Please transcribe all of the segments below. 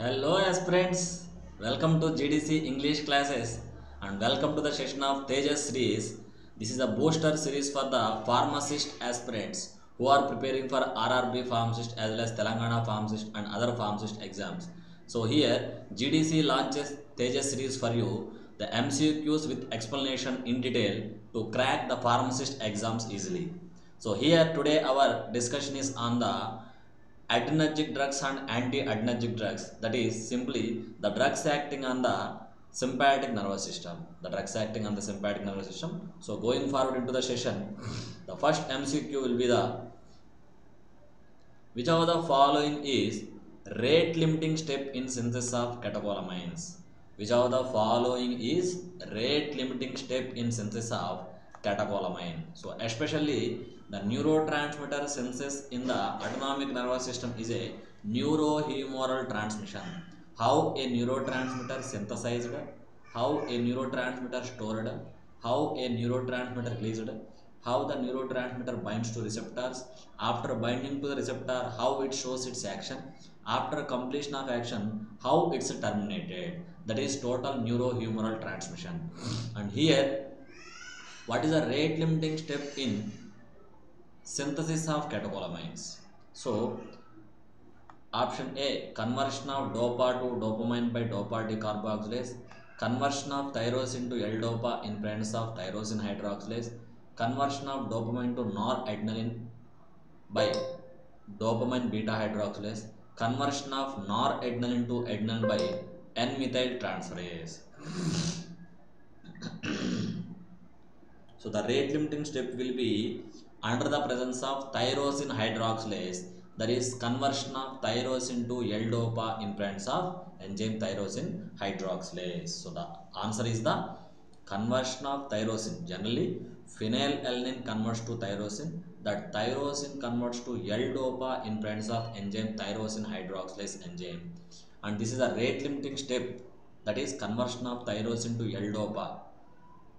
Hello aspirants, welcome to GDC English classes and welcome to the session of Tejas series. This is a booster series for the pharmacist aspirants who are preparing for RRB pharmacist as well as Telangana pharmacist and other pharmacist exams. So here GDC launches Tejas series for you, the MCQs with explanation in detail to crack the pharmacist exams easily. So here today our discussion is on the adrenergic drugs and anti-adrenergic drugs, that is simply the drugs acting on the sympathetic nervous system, so going forward into the session, the first MCQ will be the which of the following is rate limiting step in synthesis of catecholamines? Which of the following is rate limiting step in synthesis of catecholamine? So especially the neurotransmitter synthesis in the autonomic nervous system is a neurohumoral transmission. How a neurotransmitter synthesized, how a neurotransmitter stored, how a neurotransmitter released, how the neurotransmitter binds to receptors, after binding to the receptor how it shows its action, after completion of action how it's terminated, that is total neurohumoral transmission. And here what is the rate limiting step in synthesis of catecholamines? So option A, conversion of dopa to dopamine by dopa decarboxylase, conversion of tyrosine to L-dopa in presence of tyrosine hydroxylase, conversion of dopamine to noradrenaline by dopamine beta hydroxylase, conversion of noradrenaline to adrenaline by N-methyl transferase. So the rate limiting step will be under the presence of tyrosine hydroxylase, that is conversion of tyrosine to L-dopa in presence of enzyme tyrosine hydroxylase. So the answer is the conversion of tyrosine. Generally phenylalanine converts to tyrosine, that tyrosine converts to L-dopa in presence of enzyme tyrosine hydroxylase enzyme, and this is a rate limiting step, that is conversion of tyrosine to L-dopa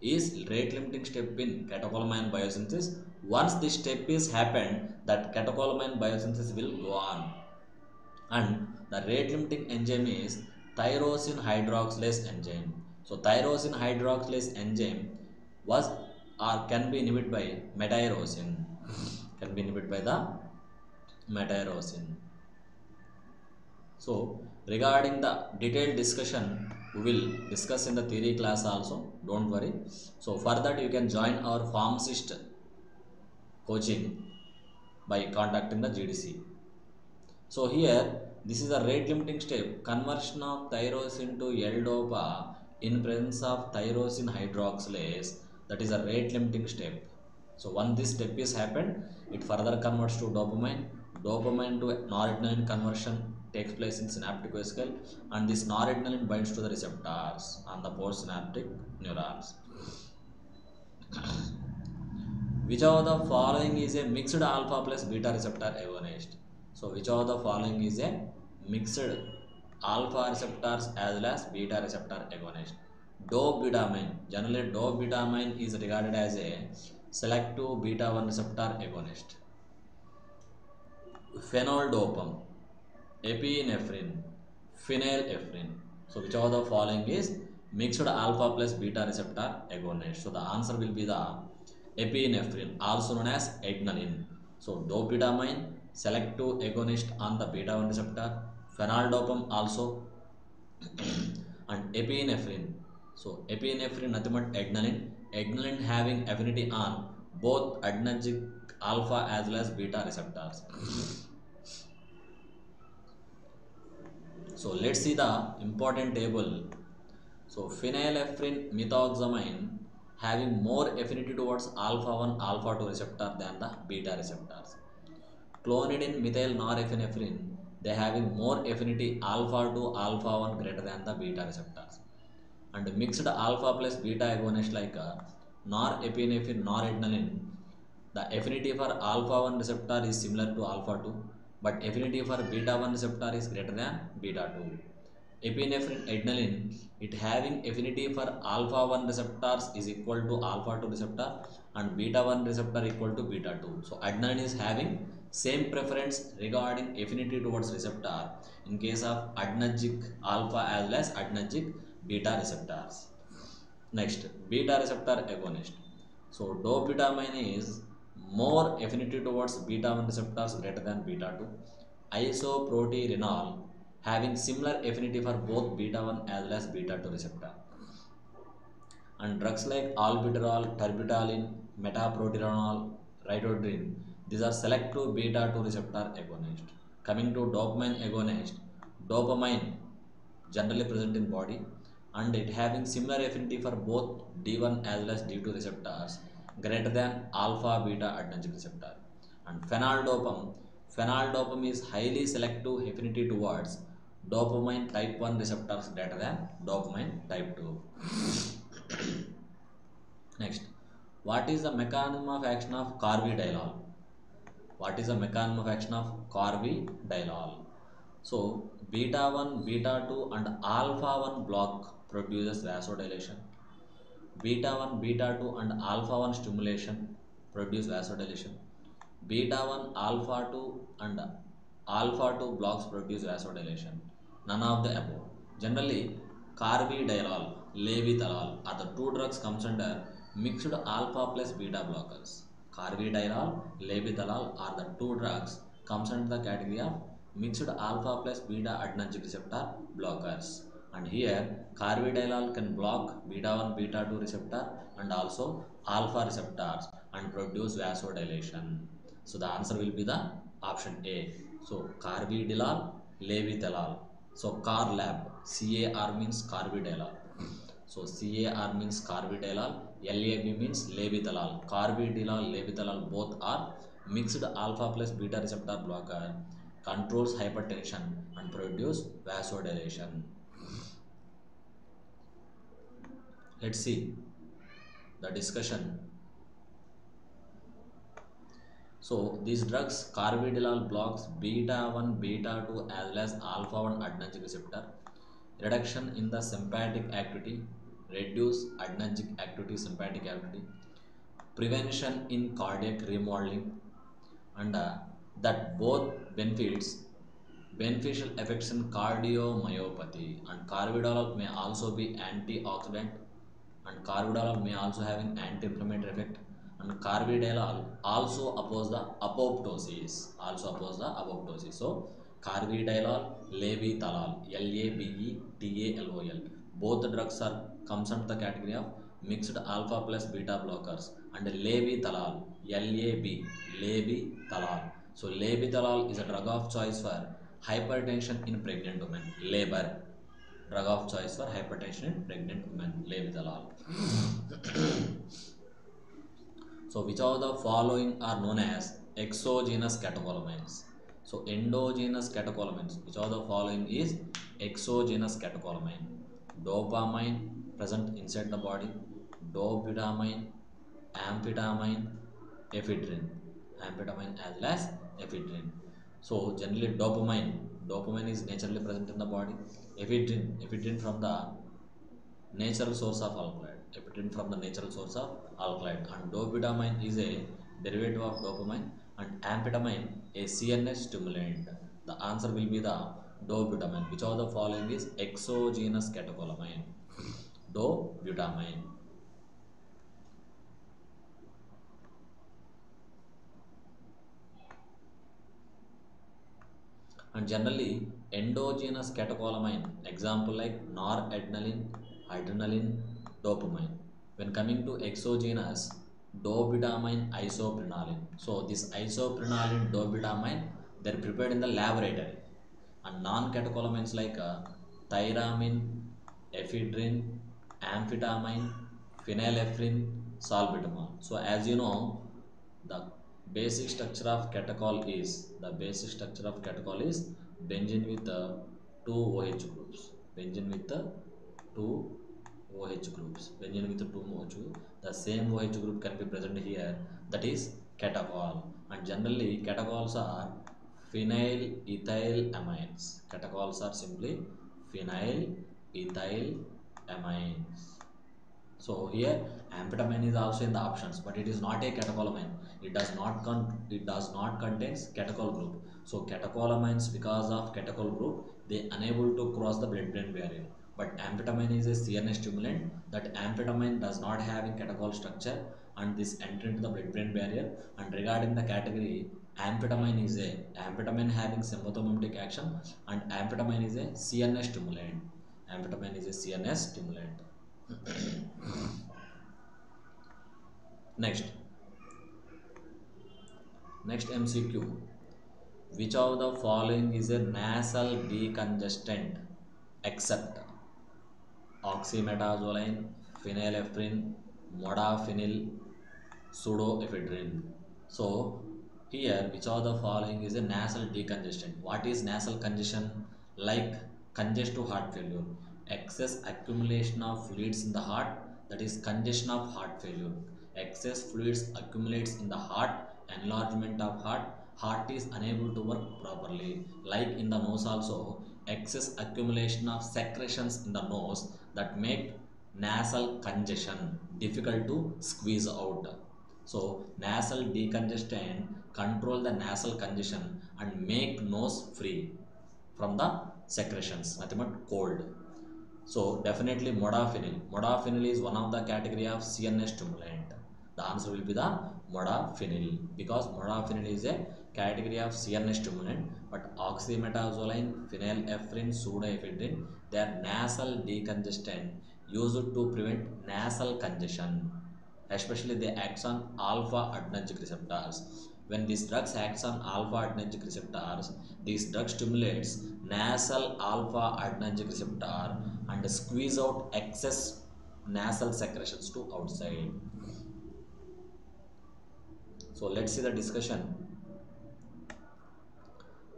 is rate limiting step in catecholamine biosynthesis. Once this step is happened, that catecholamine biosynthesis will go on, and the rate limiting enzyme is tyrosine hydroxylase enzyme. So tyrosine hydroxylase enzyme was or can be inhibited by metyrosine, can be inhibited by the metyrosine. So regarding the detailed discussion we will discuss in the theory class also, don't worry. So for that you can join our pharmacist coaching by contacting the GDC. So here this is a rate limiting step, conversion of tyrosine to L-dopa in presence of tyrosine hydroxylase, that is a rate limiting step. So once this step is happened, it further converts to dopamine, dopamine to noradrenaline conversion takes place in synaptic vesicle, and this noradrenaline binds to the receptors on the postsynaptic neurons. Which of the following is a mixed alpha plus beta receptor agonist? So which of the following is a mixed alpha receptors as well as beta receptor agonist? Dobutamine. Generally dobutamine is regarded as a selective beta 1 receptor agonist. Phenoldopam, epinephrine, phenylephrine. So which of the following is mixed alpha plus beta receptor agonist? So the answer will be the epinephrine, also known as adrenaline. So dobutamine, selective agonist on the beta 1 receptor, phenoldopam also, and epinephrine. So epinephrine nothing but adrenaline. Adrenaline having affinity on both adrenergic alpha as well as beta receptors. So let's see the important table. So phenylephrine methoxamine having more affinity towards alpha 1 alpha 2 receptor than the beta receptors. Clonidine methyl norepinephrine, they having more affinity alpha 2 alpha 1 greater than the beta receptors. And mixed alpha plus beta agonist like norepinephrine, noradrenaline, the affinity for alpha 1 receptor is similar to alpha 2, but affinity for beta 1 receptor is greater than beta 2. Epinephrine adrenaline, it having affinity for alpha 1 receptors is equal to alpha 2 receptor and beta 1 receptor equal to beta 2. So adrenaline is having Same preference regarding affinity towards receptor in case of adrenergic alpha as well as adrenergic beta receptors. Next, beta receptor agonist. So dopamine is more affinity towards beta 1 receptors greater than beta 2. Isoproterenol having similar affinity for both beta 1 as well as beta 2 receptor. And drugs like albuterol, terbutaline, metoprolol, ritodrine, these are selective beta 2 receptor agonist. Coming to dopamine agonist, dopamine generally present in body and it having similar affinity for both D1 as well as D2 receptors greater than alpha beta adrenergic receptor. And phenaldopam is highly selective affinity towards dopamine type 1 receptors greater than dopamine type 2. Next, what is the mechanism of action of carvedilol? What is the mechanism of action of carvedilol? So, beta 1, beta 2 and alpha 1 block produces vasodilation. Beta 1, beta 2 and alpha 1 stimulation produce vasodilation. Beta 1, alpha 2 and alpha 2 blocks produce vasodilation. None of the above. Generally, carvedilol, levethalol are the two drugs comes under mixed alpha plus beta blockers. Carvedilol, levethalol are the two drugs comes under the category of mixed alpha plus beta adrenergic receptor blockers. And here carvedilol can block beta 1, beta 2 receptor and also alpha receptors and produce vasodilation. So the answer will be the option A. So carvedilol, levethalol. So car lab, CAR means carvedilol. So CAR means carvedilol, LAB means levethalol. Carvedilol, levethalol both are mixed alpha plus beta receptor blocker, controls hypertension and produce vasodilation. Let's see the discussion. So these drugs carvedilol blocks beta 1, beta 2 as well as alpha 1 adrenergic receptor, reduction in the sympathetic activity, reduce adrenergic activity, sympathetic activity, prevention in cardiac remodeling, and that both benefits beneficial effects in cardiomyopathy. And carvedilol may also be antioxidant and carvedilol may also have an anti-inflammatory effect and carvedilol also oppose the apoptosis so carvedilol, levethalol, LABETALOL both the drugs are comes under the category of mixed alpha plus beta blockers and levethalol, levethalol. So levethalol is a drug of choice for hypertension in pregnant women, labor drug of choice for hypertension in pregnant women, levethalol. So which of the following are known as exogenous catecholamines? So endogenous catecholamines, which of the following is exogenous catecholamine? Dopamine present inside the body, dobutamine, amphetamine, ephedrine, amphetamine as well as ephedrine. So generally dopamine is naturally present in the body. Ephedrine from the natural source of alkaloid. Ephedrine from the natural source of alkaloid. And dobutamine is a derivative of dopamine and amphetamine a CNS stimulant. The answer will be the dobutamine. Which of the following is exogenous catecholamine? Dobutamine. And generally endogenous catecholamine example like noradrenaline, adrenaline, dopamine. When coming to exogenous, dobutamine, isoprenaline. So this isoprenaline, dobutamine, they're prepared in the laboratory. And non-catecholamines like tyramine, ephedrine, amphetamine, phenylephrine, salbutamol. So as you know, the basic structure of catechol is benzene with two OH groups. Benzene with two OH groups. Benzene with two OH groups. The same OH group can be present here. That is catechol. And generally catechols are phenyl ethyl amines. Catechols are simply phenyl ethyl amines. So here amphetamine is also in the options, but it is not a catecholamine. It does not contains catechol group. So catecholamines, because of catechol group, they unable to cross the blood-brain barrier. But amphetamine is a CNS stimulant. That amphetamine does not having catechol structure, and this enter into the blood-brain barrier. And regarding the category, amphetamine having sympathomimetic action, and amphetamine is a CNS stimulant. Amphetamine is a CNS stimulant. Next, next MCQ. Which of the following is a nasal decongestant except oxymetazoline, phenylephrine, modafinil, pseudoephedrine? So here, which of the following is a nasal decongestant? What is nasal congestion? Like congestive heart failure, excess accumulation of fluids in the heart, that is congestion of heart failure. Excess fluids accumulates in the heart, enlargement of heart is unable to work properly. Like in the nose also, excess accumulation of secretions in the nose that make nasal congestion difficult to squeeze out. So nasal decongestant control the nasal congestion and make nose free from the secretions, nothing but cold. So definitely modafinil. Modafinil is one of the category of CNS stimulant. The answer will be the modafinil, because modafinil is a category of CNS stimulant, but oxymetazoline, phenylephrine, pseudoephedrine, they are nasal decongestant used to prevent nasal congestion. Especially they acts on alpha adrenergic receptors. When these drugs acts on alpha adrenergic receptors, these drug stimulates nasal alpha adrenergic receptor and squeeze out excess nasal secretions to outside. So let's see the discussion.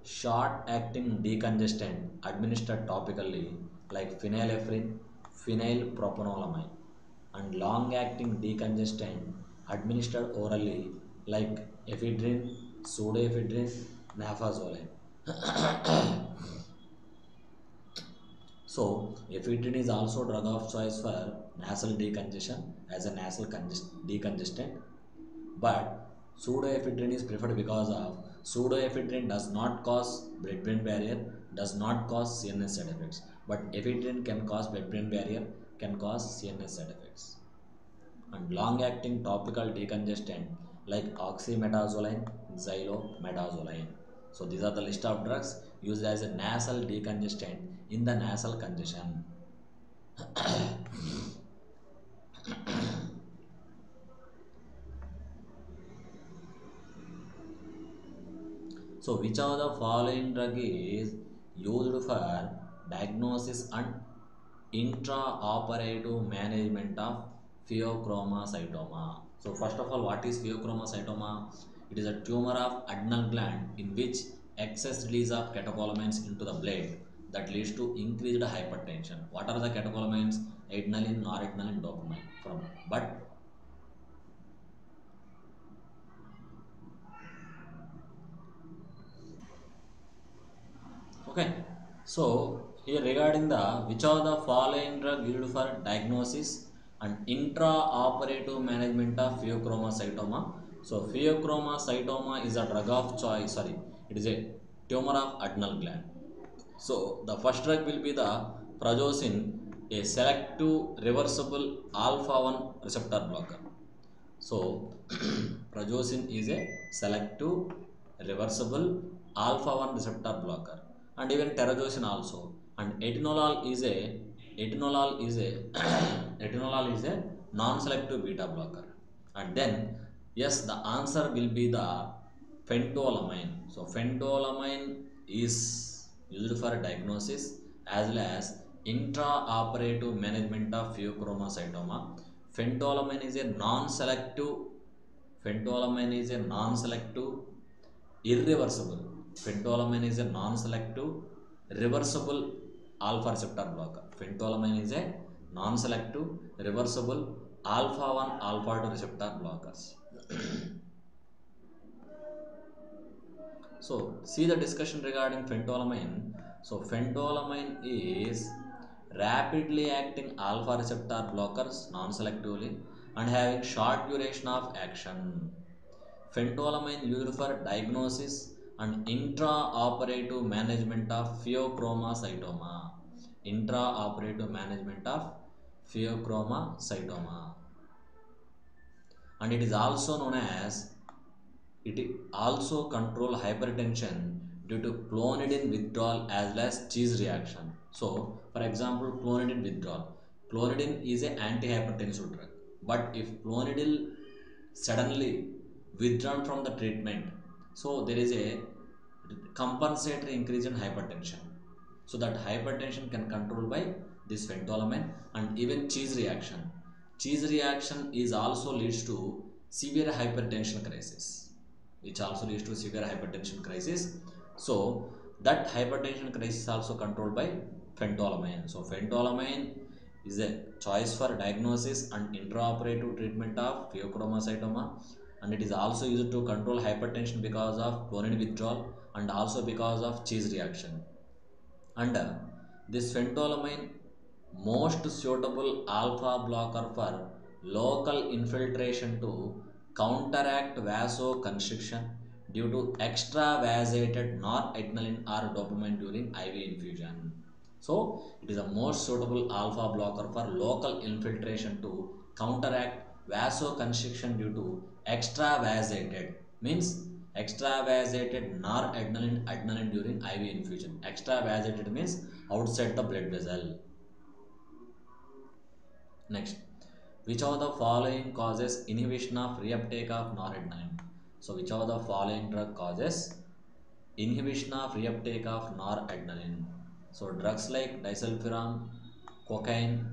Short acting decongestant administered topically like phenylephrine, phenylpropanolamine, and long acting decongestant administered orally like ephedrine, pseudoephedrine, nafazoline. So ephedrine is also drug of choice for nasal decongestion as a nasal decongestant, but pseudoephedrine is preferred because of pseudoephedrine does not cause blood-brain barrier, does not cause CNS side effects, but ephedrine can cause blood-brain barrier, can cause CNS side effects. And long-acting topical decongestant like oxymetazoline, xylometazoline. So these are the list of drugs used as a nasal decongestant in the nasal congestion. So which of the following drug is used for diagnosis and intraoperative management of pheochromocytoma? So first of all, what is pheochromocytoma? It is a tumor of adrenal gland in which excess release of catecholamines into the blood that leads to increased hypertension. What are the catecholamines? Adrenaline, noradrenaline, dopamine. But okay, so here regarding the which of the following drug used for diagnosis and intraoperative management of pheochromocytoma. So pheochromocytoma is a drug of choice. Sorry, it is a tumor of adrenal gland. So the first drug will be the prazosin, a selective reversible alpha 1 receptor blocker. So prazosin is a selective reversible alpha 1 receptor blocker, and even terazosin also. And atenolol is a atenolol is a non-selective beta blocker. And then yes, the answer will be the phentolamine. So phentolamine is used for diagnosis as well as intraoperative management of pheochromocytoma. Phentolamine is a non-selective. Phentolamine is a non-selective, irreversible. Phentolamine is a non-selective, reversible alpha receptor blocker. Phentolamine is a non-selective, reversible alpha 1, alpha 2 receptor blockers. So see the discussion regarding phentolamine. So phentolamine is rapidly acting alpha receptor blockers non-selectively and having short duration of action. Phentolamine used for diagnosis and intraoperative management of pheochromocytoma. Intraoperative management of pheochromocytoma. And it is also known as, it also control hypertension due to clonidine withdrawal as well as cheese reaction. So for example, clonidine withdrawal, clonidine is an antihypertensive drug, but if clonidine suddenly withdrawn from the treatment, so there is a compensatory increase in hypertension, so that hypertension can control by this phentolamine. And even cheese reaction is also leads to severe hypertension crisis, which also leads to severe hypertension crisis. So that hypertension crisis also controlled by phentolamine. So phentolamine is a choice for diagnosis and intraoperative treatment of pheochromocytoma, and it is also used to control hypertension because of clonidine withdrawal and also because of cheese reaction. And this phentolamine most suitable alpha blocker for local infiltration to counteract vasoconstriction due to extravasated noradrenaline or dopamine during IV infusion. So it is the most suitable alpha blocker for local infiltration to counteract vasoconstriction due to extravasated, means extravasated noradrenaline adrenaline during IV infusion. Extravasated means outside the blood vessel. Next, which of the following causes inhibition of reuptake of noradrenaline? So which of the following drug causes inhibition of reuptake of noradrenaline? So drugs like disulfiram, cocaine,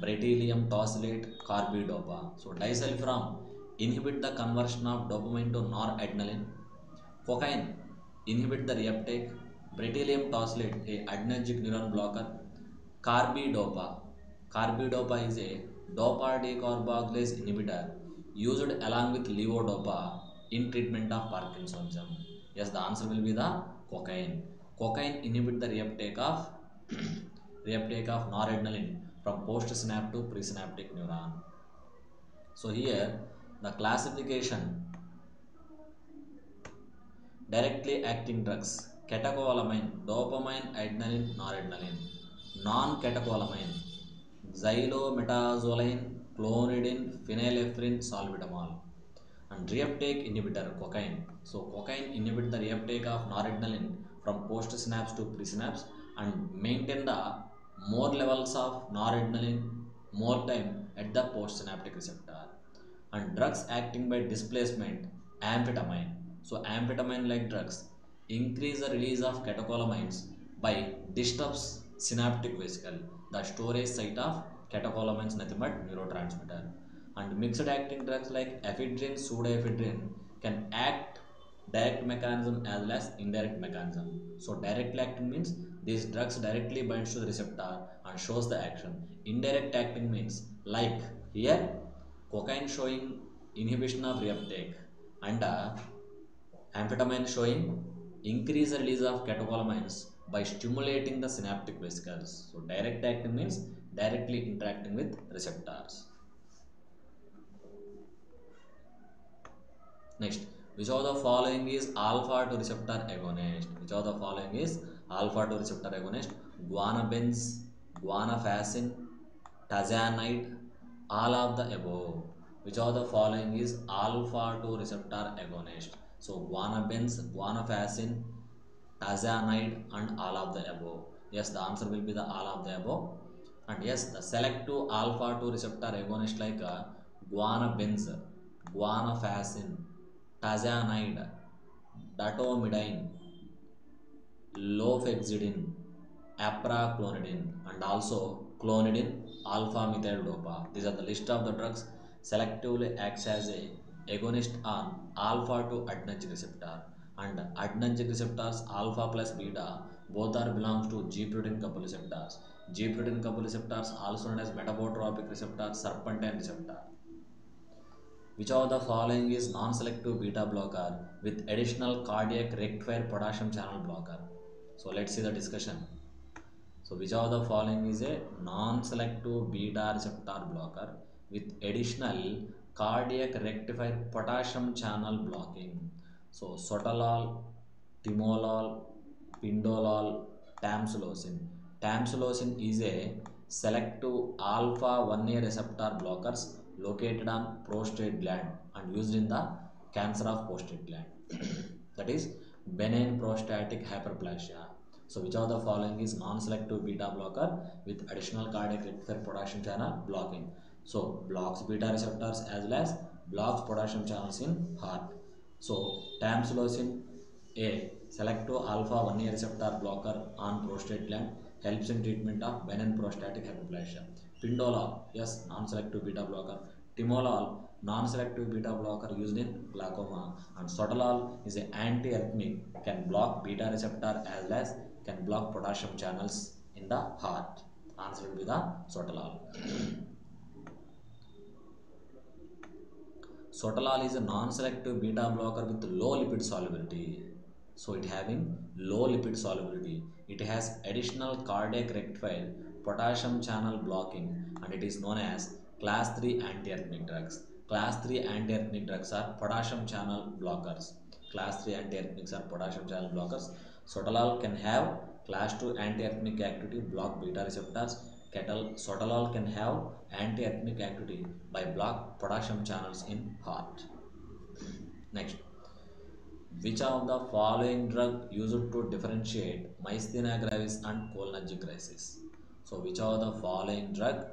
bretylium tosylate, carbidopa. So disulfiram inhibit the conversion of dopamine to noradrenaline. Cocaine inhibit the reuptake. Bretylium tosylate, a adrenergic neuron blocker. Carbidopa. Carbidopa is a dopa decarboxylase inhibitor used along with levodopa in treatment of Parkinsonism. Yes, the answer will be the cocaine. Cocaine inhibit the reuptake of noradrenaline from postsynaptic to presynaptic neuron. So here the classification: directly acting drugs, catecholamine, dopamine, adrenaline, noradrenaline. Non-catecholamine, xylometazoline, clonidine, phenylephrine, salbutamol. And reuptake inhibitor, cocaine. So cocaine inhibit the reuptake of noradrenaline from postsynapse to presynapse and maintain the more levels of noradrenaline more time at the postsynaptic receptor. And drugs acting by displacement, amphetamine. So amphetamine like drugs increase the release of catecholamines by disturbs synaptic vesicle, the storage site of catecholamines, nothing but neurotransmitter. And mixed acting drugs like ephedrine, pseudoephedrine can act direct mechanism as well as indirect mechanism. So directly acting means these drugs directly binds to the receptor and shows the action. Indirect acting means like here cocaine showing inhibition of reuptake and amphetamine showing increased release of catecholamines by stimulating the synaptic vesicles. So direct acting means directly interacting with receptors. Next, which of the following is alpha 2 receptor agonist? Which of the following is alpha 2 receptor agonist? Guanabens, guanafacin, tazanide, all of the above. Which of the following is alpha 2 receptor agonist? So guanabens, guanafacin, tazanide, and all of the above. Yes, the answer will be the all of the above. And yes, the selective alpha 2 receptor agonist like guanabens, guanafacin, tazanide, datomidine, lofexidine, apraclonidine, and also clonidine alpha methyl dopa. These are the list of the drugs selectively acts as a agonist on alpha 2 adrenergic receptor. And adrenergic receptors alpha plus beta both are belongs to G protein couple receptors. G protein couple receptors also known as metabotropic receptor, serpentine receptor. Which of the following is non-selective beta blocker with additional cardiac rectifier potassium channel blocker? So let's see the discussion. So which of the following is a non-selective beta receptor blocker with additional cardiac rectifier potassium channel blocking? So sotalol, timolol, pindolol, tamsulosin. Tamsulosin is a selective alpha 1A receptor blockers located on prostate gland and used in the cancer of prostate gland. That is benign prostatic hyperplasia. So which of the following is non-selective beta blocker with additional cardiac rectifier potassium channel blocking? So blocks beta receptors as well as blocks potassium channels in heart. So tamsulosin A selective alpha 1A receptor blocker on prostate gland helps in treatment of benign prostatic hyperplasia. Pindolol, yes, non-selective beta blocker. Timolol, non-selective beta blocker used in glaucoma. And sotalol is an anti-arrhythmic, can block beta receptor as well as can block potassium channels in the heart. Answer will be the sotalol. Sotalol is a non-selective beta blocker with low lipid solubility. So it having low lipid solubility. It has additional cardiac rectifier potassium channel blocking and it is known as class 3 antiarrhythmic drugs. Class 3 antiarrhythmic drugs are potassium channel blockers. Class 3 antiarrhythmics are potassium channel blockers. Sotalol can have class 2 antiarrhythmic activity, block beta receptors. Sotalol can have antiarrhythmic activity by block potassium channels in heart. Next, which of the following drug used to differentiate myasthenia gravis and cholinergic crisis? So which of the following drug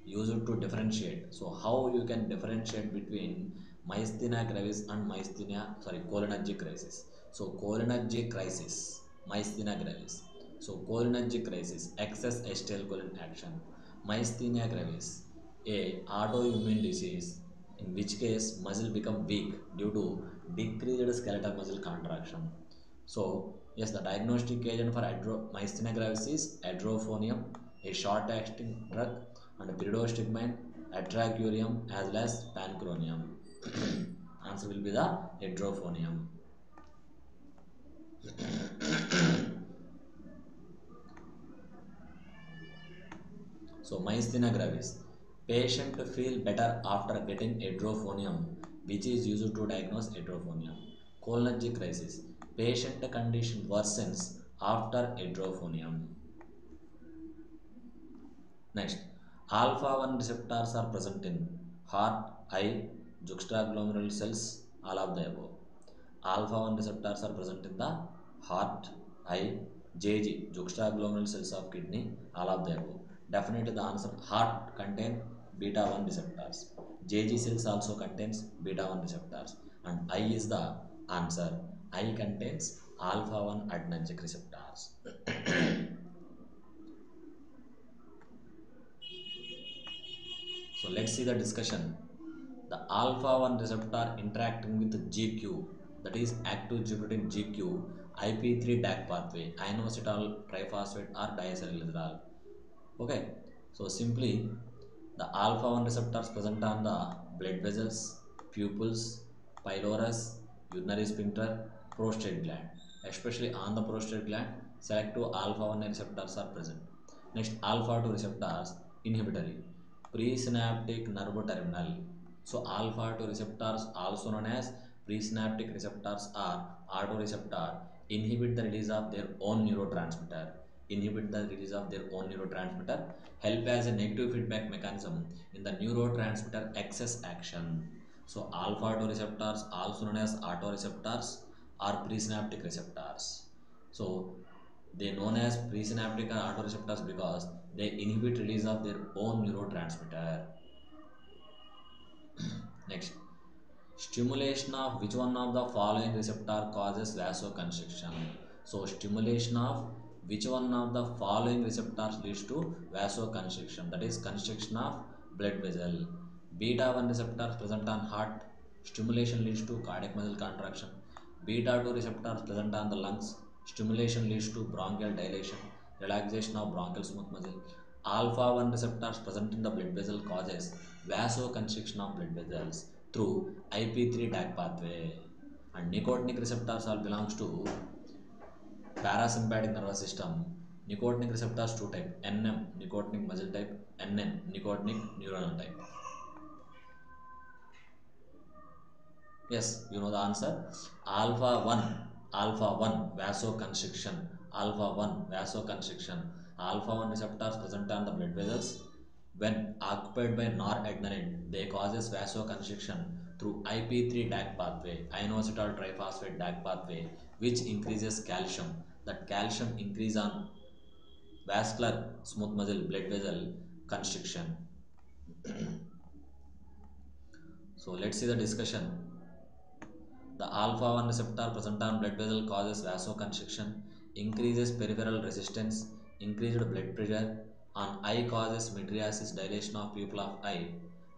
used to differentiate? So how you can differentiate between myasthenia gravis and cholinergic crisis? So cholinergic crisis, myasthenia gravis. So cholinergic crisis, excess acetylcholine action. Myasthenia gravis, a autoimmune disease in which case muscle become weak due to decreased skeletal muscle contraction. So yes, the diagnostic agent for myasthenia gravis is adrophonium, a short-acting drug, and pyridostigmine, atracurium as well as pancuronium. Answer will be the adrophonium. So myasthenia gravis. Patient feel better after getting adrophonium, which is used to diagnose adrophonium. Cholinergic crisis. Patient condition worsens after adrophonium. Next, alpha 1 receptors are present in heart, eye, juxtaglomerular cells, all of the above. Alpha 1 receptors are present in the heart, eye, JG, juxtaglomerular cells of kidney, all of the above. Definitely the answer, heart contain beta 1 receptors. JG cells also contains beta 1 receptors and eye is the answer. Eye contains alpha 1 adrenergic receptors. So let's see the discussion. The alpha 1 receptor interacting with GQ, that is active G-protein GQ, IP3 DAC pathway, inositol triphosphate or diacylglycerol. Okay, so simply the alpha 1 receptors present on the blood vessels, pupils, pylorus, urinary sphincter, prostate gland. Especially on the prostate gland, selective alpha 1 receptors are present. Next, alpha 2 receptors inhibitory, presynaptic nerve terminal. So alpha 2 receptors, also known as presynaptic receptors or autoreceptor, inhibit the release of their own neurotransmitter. Help as a negative feedback mechanism in the neurotransmitter excess action. So alpha 2 receptors, also known as autoreceptors, are presynaptic receptors. So they known as presynaptic or autoreceptors because they inhibit release of their own neurotransmitter. Next, stimulation of which one of the following receptor causes vasoconstriction? So stimulation of which one of the following receptors leads to vasoconstriction? That is constriction of blood vessel. Beta 1 receptors present on heart, stimulation leads to cardiac muscle contraction. Beta 2 receptors present on the lungs, stimulation leads to bronchial dilation, relaxation of bronchial smooth muscle. Alpha 1 receptors present in the blood vessel causes vasoconstriction of blood vessels through IP3 DAC pathway. And nicotinic receptors all belongs to parasympathetic nervous system. Nicotinic receptors two type, NM nicotinic muscle type, NN nicotinic neuronal type. Yes, you know the answer. Alpha 1 vasoconstriction, alpha 1 vasoconstriction. Alpha 1 receptors present on the blood vessels. When occupied by noradrenaline, they causes vasoconstriction through IP3 DAC pathway, inocetal triphosphate DAC pathway, which increases calcium. That calcium increase on vascular smooth muscle blood vessel constriction. So let's see the discussion. The alpha 1 receptor present on blood vessel causes vasoconstriction, increases peripheral resistance, increased blood pressure. On eye causes mydriasis, dilation of pupil of eye,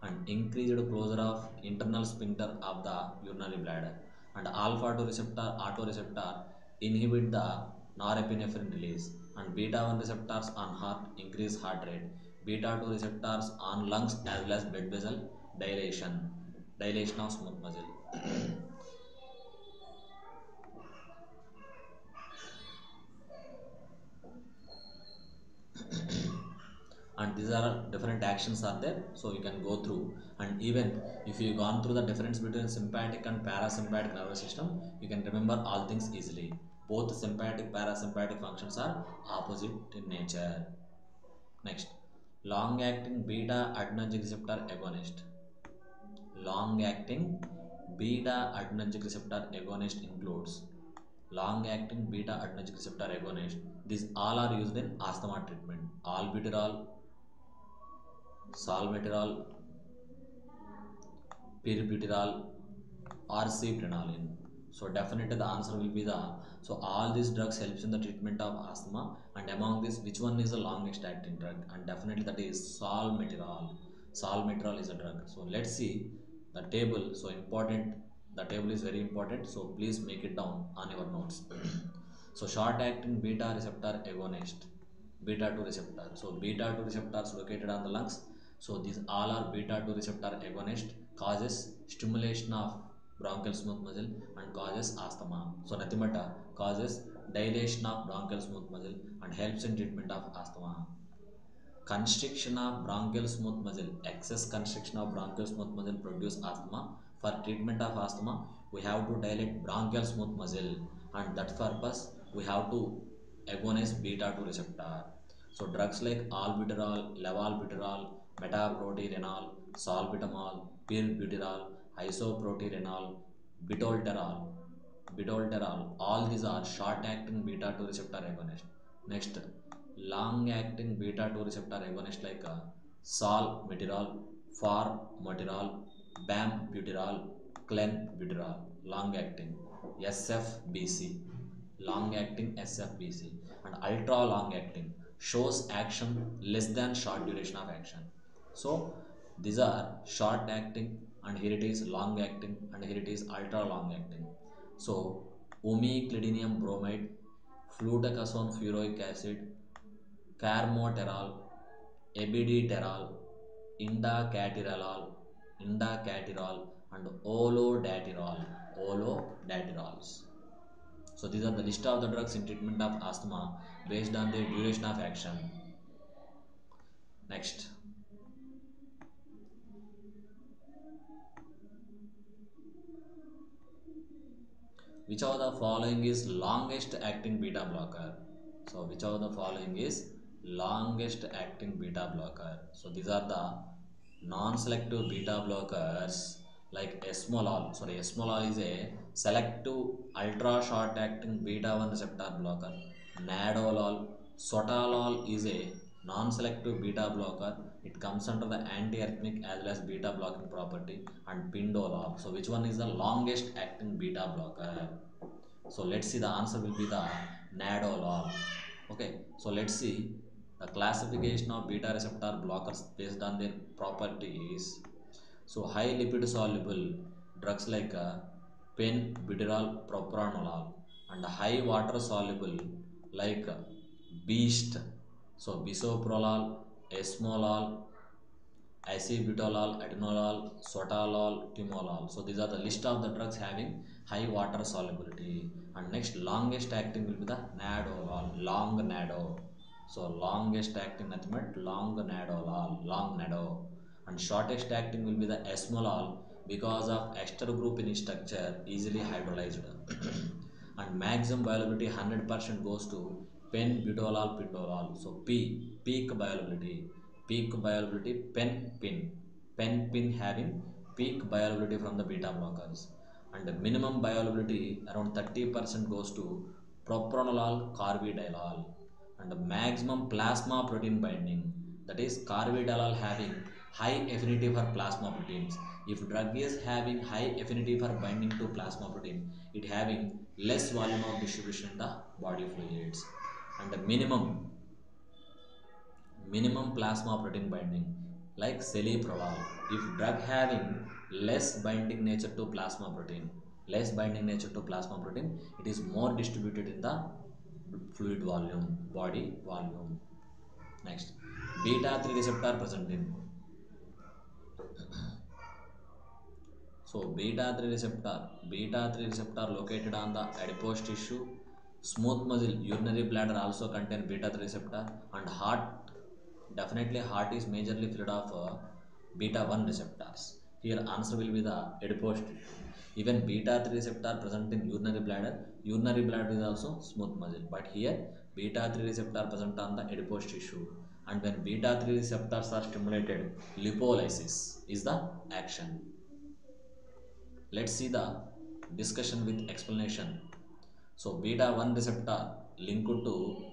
and increased closure of internal sphincter of the urinary bladder. And alpha 2 receptor, autoreceptor inhibit the norepinephrine release. And beta 1 receptors on heart increase heart rate. Beta 2 receptors on lungs as well as blood vessel dilation of smooth muscle. And these are different actions are there, so you can go through. And even if you gone through the difference between sympathetic and parasympathetic nervous system, you can remember all things easily. Both sympathetic parasympathetic functions are opposite in nature. Next, long acting beta adrenergic receptor agonist. Long acting beta adrenergic receptor agonist includes long acting beta adrenergic receptor agonist. These all are used in asthma treatment. Albuterol, salmeterol, piributerol, or sertraline. So definitely the answer will be the, so all these drugs helps in the treatment of asthma, and among this which one is the longest acting drug, and definitely that is salmeterol. Salmeterol is a drug. So let's see the table. So important, the table is very important, so please make it down on your notes. So short acting beta receptor agonist, beta 2 receptor. So beta 2 receptors located on the lungs. So these all are beta 2 receptor agonist, causes stimulation of bronchial smooth muscle and causes asthma. So nothing but causes dilation of bronchial smooth muscle and helps in treatment of asthma. Constriction of bronchial smooth muscle, excess constriction of bronchial smooth muscle produce asthma. For treatment of asthma, we have to dilate bronchial smooth muscle, and that purpose we have to agonize beta 2 receptor. So drugs like albuterol, levalbuterol, metoprolol, salbutamol, piributerol, isoproterenol, bidoterol, all these are short-acting beta 2 receptor agonist. Next, long-acting beta 2 receptor agonist like salmeterol, formoterol, bambuterol, clenbuterol, long-acting SFBC, long-acting SFBC, and ultra-long-acting shows action less than short duration of action. So these are short-acting, and here it is long-acting, and here it is ultra-long-acting. So umeclidinium bromide, fluticasone furoic acid, carmoterol, ebiditerol, indacaterol, and olodaterols. So these are the list of the drugs in treatment of asthma based on their duration of action. Next, which of the following is longest acting beta blocker? So which of the following is longest acting beta blocker? So these are the non-selective beta blockers like esmolol. Sorry, esmolol is a selective ultra short acting beta 1 receptor blocker. Nadolol, sotalol is a non-selective beta blocker. It comes under the antiarrhythmic as well as beta blocking property. And pindolol. So which one is the longest acting beta blocker? So let's see, the answer will be the nadolol. Okay, so let's see the classification of beta receptor blockers based on their properties. So high lipid soluble drugs like penbuterol, propranolol, and high water soluble like beast. So bisoprolol, esmolol, acebutolol, atenolol, sotalol, timolol. So these are the list of the drugs having high water solubility. And next, longest acting will be the nadolol, long nado. So longest acting nothing but long nadolol, long nado, and shortest acting will be the esmolol because of ester group in its structure easily hydrolyzed. And maximum bioavailability 100% goes to penbutalol pindolol. So P, peak bioavailability pen pin having peak bioavailability from the beta blockers, and the minimum bioavailability around 30% goes to propranolol carvedilol, and the maximum plasma protein binding, that is carvedilol having high affinity for plasma proteins. If drug is having high affinity for binding to plasma protein, it having less volume of distribution in the body fluids. And the minimum plasma protein binding like celiprolol, if drug having less binding nature to plasma protein, it is more distributed in the fluid volume, body volume. Next, beta 3 receptor present in. So beta 3 receptor located on the adipose tissue, smooth muscle, urinary bladder also contain beta 3 receptor, and heart, definitely heart is majorly filled of beta 1 receptors. Here answer will be the adipose tissue. Even beta 3 receptor present in urinary bladder is also smooth muscle, but here beta 3 receptor present on the adipose tissue, and when beta 3 receptors are stimulated, lipolysis is the action. Let's see the discussion with explanation. So beta 1 receptor linked to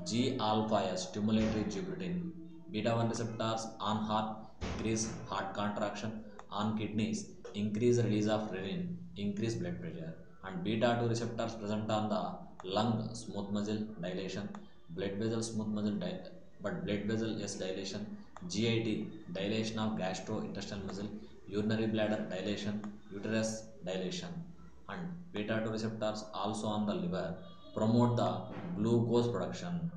G alpha as stimulatory gibberellin. Beta 1 receptors on heart increase heart contraction, on kidneys increase release of renin, increase blood pressure, and beta 2 receptors present on the lung smooth muscle dilation, blood vessel smooth muscle but blood vessel yes dilation, GIT dilation of gastrointestinal muscle, urinary bladder dilation, uterus dilation, and beta 2 receptors also on the liver promote the glucose production.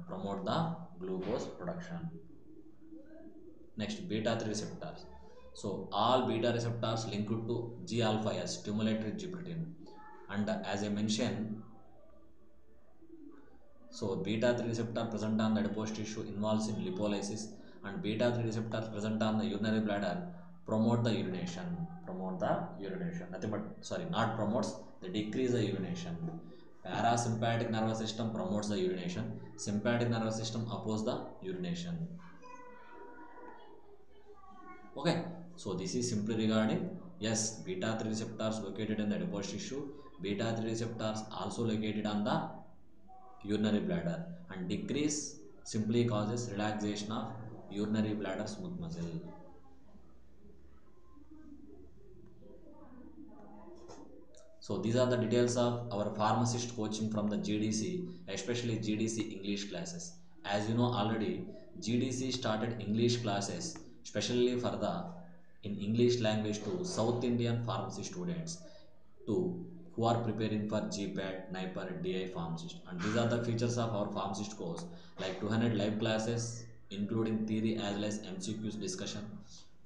Next, beta 3 receptors. So all beta receptors linked to G alpha as stimulatory gibberellin, and as I mentioned, so beta 3 receptor present on the adipose tissue involves in lipolysis, and beta 3 receptors present on the urinary bladder promote the urination. Nothing but, sorry, not promotes, they decrease the urination. Parasympathetic nervous system promotes the urination, sympathetic nervous system opposes the urination. Okay, so this is simply regarding, yes, beta 3 receptors located in the adipose tissue, beta 3 receptors also located on the urinary bladder, and decrease simply causes relaxation of urinary bladder smooth muscle. So these are the details of our pharmacist coaching from the GDC, especially GDC English classes. As you know already, GDC started English classes specially for the in English language to South Indian pharmacy students to who are preparing for GPAT, NIPER, DI pharmacist. And these are the features of our pharmacist course, like 200 live classes including theory as well as MCQs discussion,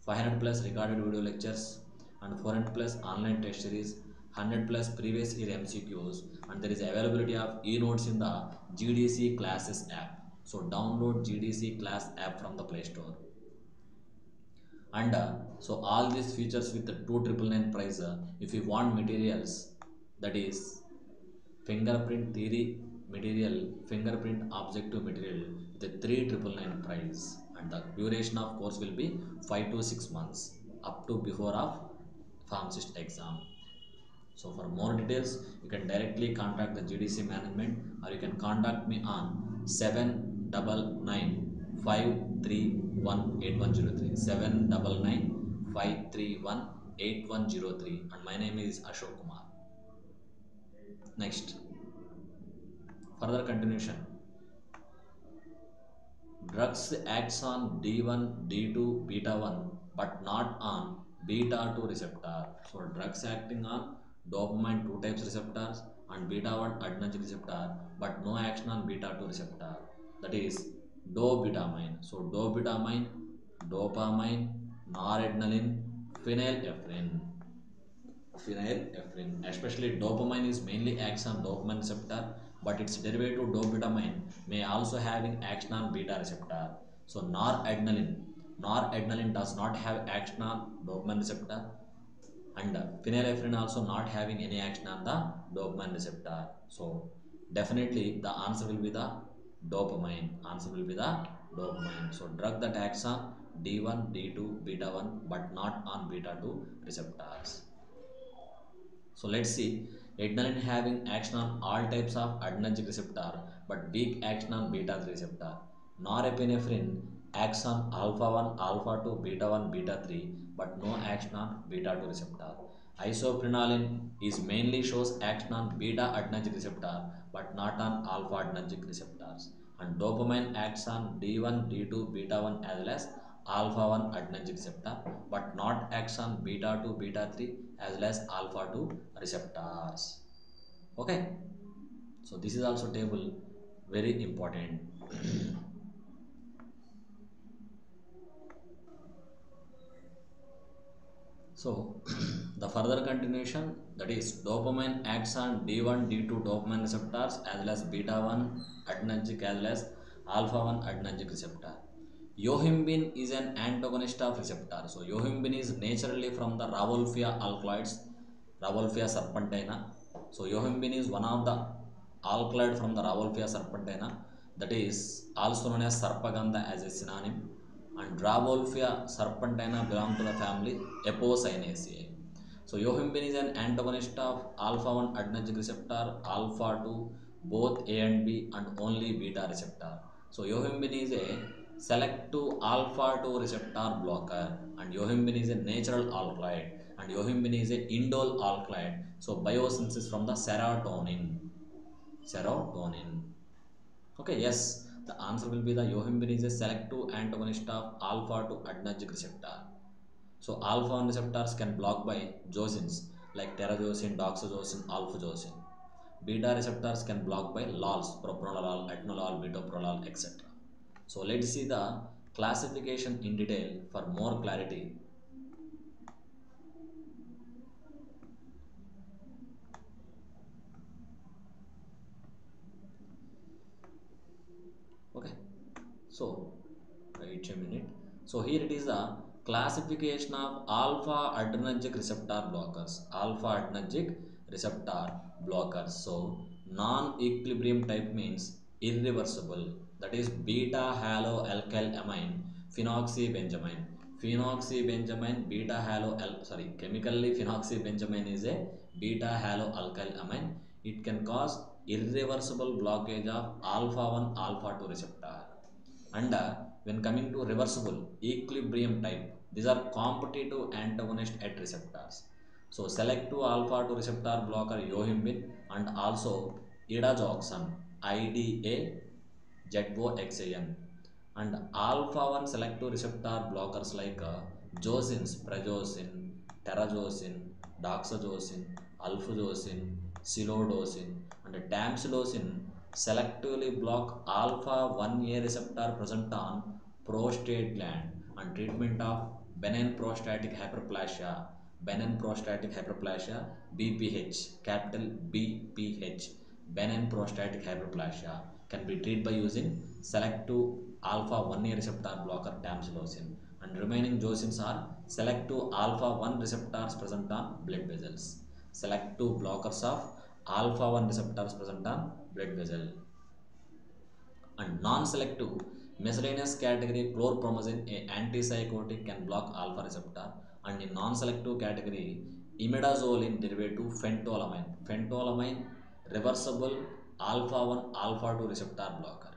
500 plus recorded video lectures, and 400 plus online test series, 100 plus previous year MCQs, and there is availability of e-notes in the GDC classes app. So download GDC class app from the Play Store. And so all these features with the 2,999 price. If you want materials, that is fingerprint theory material, fingerprint objective material with a 3,999 price, and the duration of course will be 5 to 6 months up to before of pharmacist exam. So for more details, you can directly contact the GDC management, or you can contact me on 799-531-8103, 799-531-8103, and my name is Ashok Kumar. Next, further continuation. Drugs acts on D1, D2, beta 1, but not on beta 2 receptor. So drugs acting on dopamine 2 types receptors and beta 1 adrenergic receptor, but no action on beta 2 receptor. That is dobutamine. So dobutamine, dopamine, noradrenaline, phenylephrine, especially dopamine is mainly acts on dopamine receptor, but its derivative dopamine may also having action on beta receptor. So noradrenaline does not have action on dopamine receptor, and phenylephrine also not having any action on the dopamine receptor. So definitely the answer will be the dopamine. Answer will be the dopamine. So drug that acts on D1, D2, beta 1 but not on beta 2 receptors. So let's see, adrenaline having action on all types of adrenergic receptor but weak action on beta 3 receptor. Norepinephrine acts on alpha 1, alpha 2, beta 1, beta 3 but no action on beta 2 receptor. Isoprenaline is mainly shows action on beta adrenergic receptor but not on alpha adrenergic receptors. And dopamine acts on D1, D2, beta 1 as well as alpha 1 adrenergic receptor but not acts on beta 2, beta 3 as well as alpha 2 receptors. Okay, so this is also table very important. So the further continuation, that is dopamine acts on D1, D2 dopamine receptors as well as beta 1 adrenergic as well as alpha 1 adrenergic receptor. Yohimbine is an antagonist of receptor. So yohimbine is naturally from the Rauwolfia alkaloids, Rauwolfia serpentina. So yohimbine is one of the alkaloid from the Rauwolfia serpentina, that is also known as sarpagandha as a synonym. And Rauwolfia serpentina belong to the family Apocynaceae. So yohimbine is an antagonist of alpha 1 adrenergic receptor, alpha 2, both A and B, and only beta receptor. So yohimbine is a selective alpha 2 receptor blocker, and yohimbine is a natural alkaloid, and yohimbine is a indole alkaloid. So biosynthesis from the serotonin. Serotonin. Okay, yes, the answer will be the yohimbine is a selective antagonist of alpha 2 adrenergic receptor. So alpha 1 receptors can block by josins like terazosin, doxazosin, alphazosin. Beta receptors can block by LOLs, propranolol, atenolol, metoprolol, etc. So let's see the classification in detail for more clarity. Okay, so wait a minute. So here it is the classification of alpha adrenergic receptor blockers. Alpha adrenergic receptor blockers. So non-equilibrium type means irreversible. That is beta halo alkylamine phenoxybenzaimine. Phenoxybenzaimine beta halo sorry, chemically phenoxybenzaimine is a beta halo alkylamine. It can cause irreversible blockage of alpha 1 alpha 2 receptor. And when coming to reversible equilibrium type, these are competitive antagonist at receptors. So selective alpha 2 receptor blocker yohimbine and also idazoxan, IDA ZOXAN, and alpha 1 selective receptor blockers like josins, prazosin, terazosin, doxazosin, alfuzosin, silodosin, and tamsulosin selectively block alpha 1A receptor present on prostate gland. And treatment of benign prostatic hyperplasia, benign prostatic hyperplasia, BPH, capital BPH, benign prostatic hyperplasia, can be treated by using selective alpha 1A receptor blocker tamsulosin. And remaining josins are selective alpha 1 receptors present on blood vessels, selective blockers of alpha 1 receptors present on blood vessel. And non-selective miscellaneous category chlorpromazine, a antipsychotic, can block alpha receptor. And in non-selective category imidazoline derivative phentolamine reversible alpha 1 alpha 2 receptor blocker.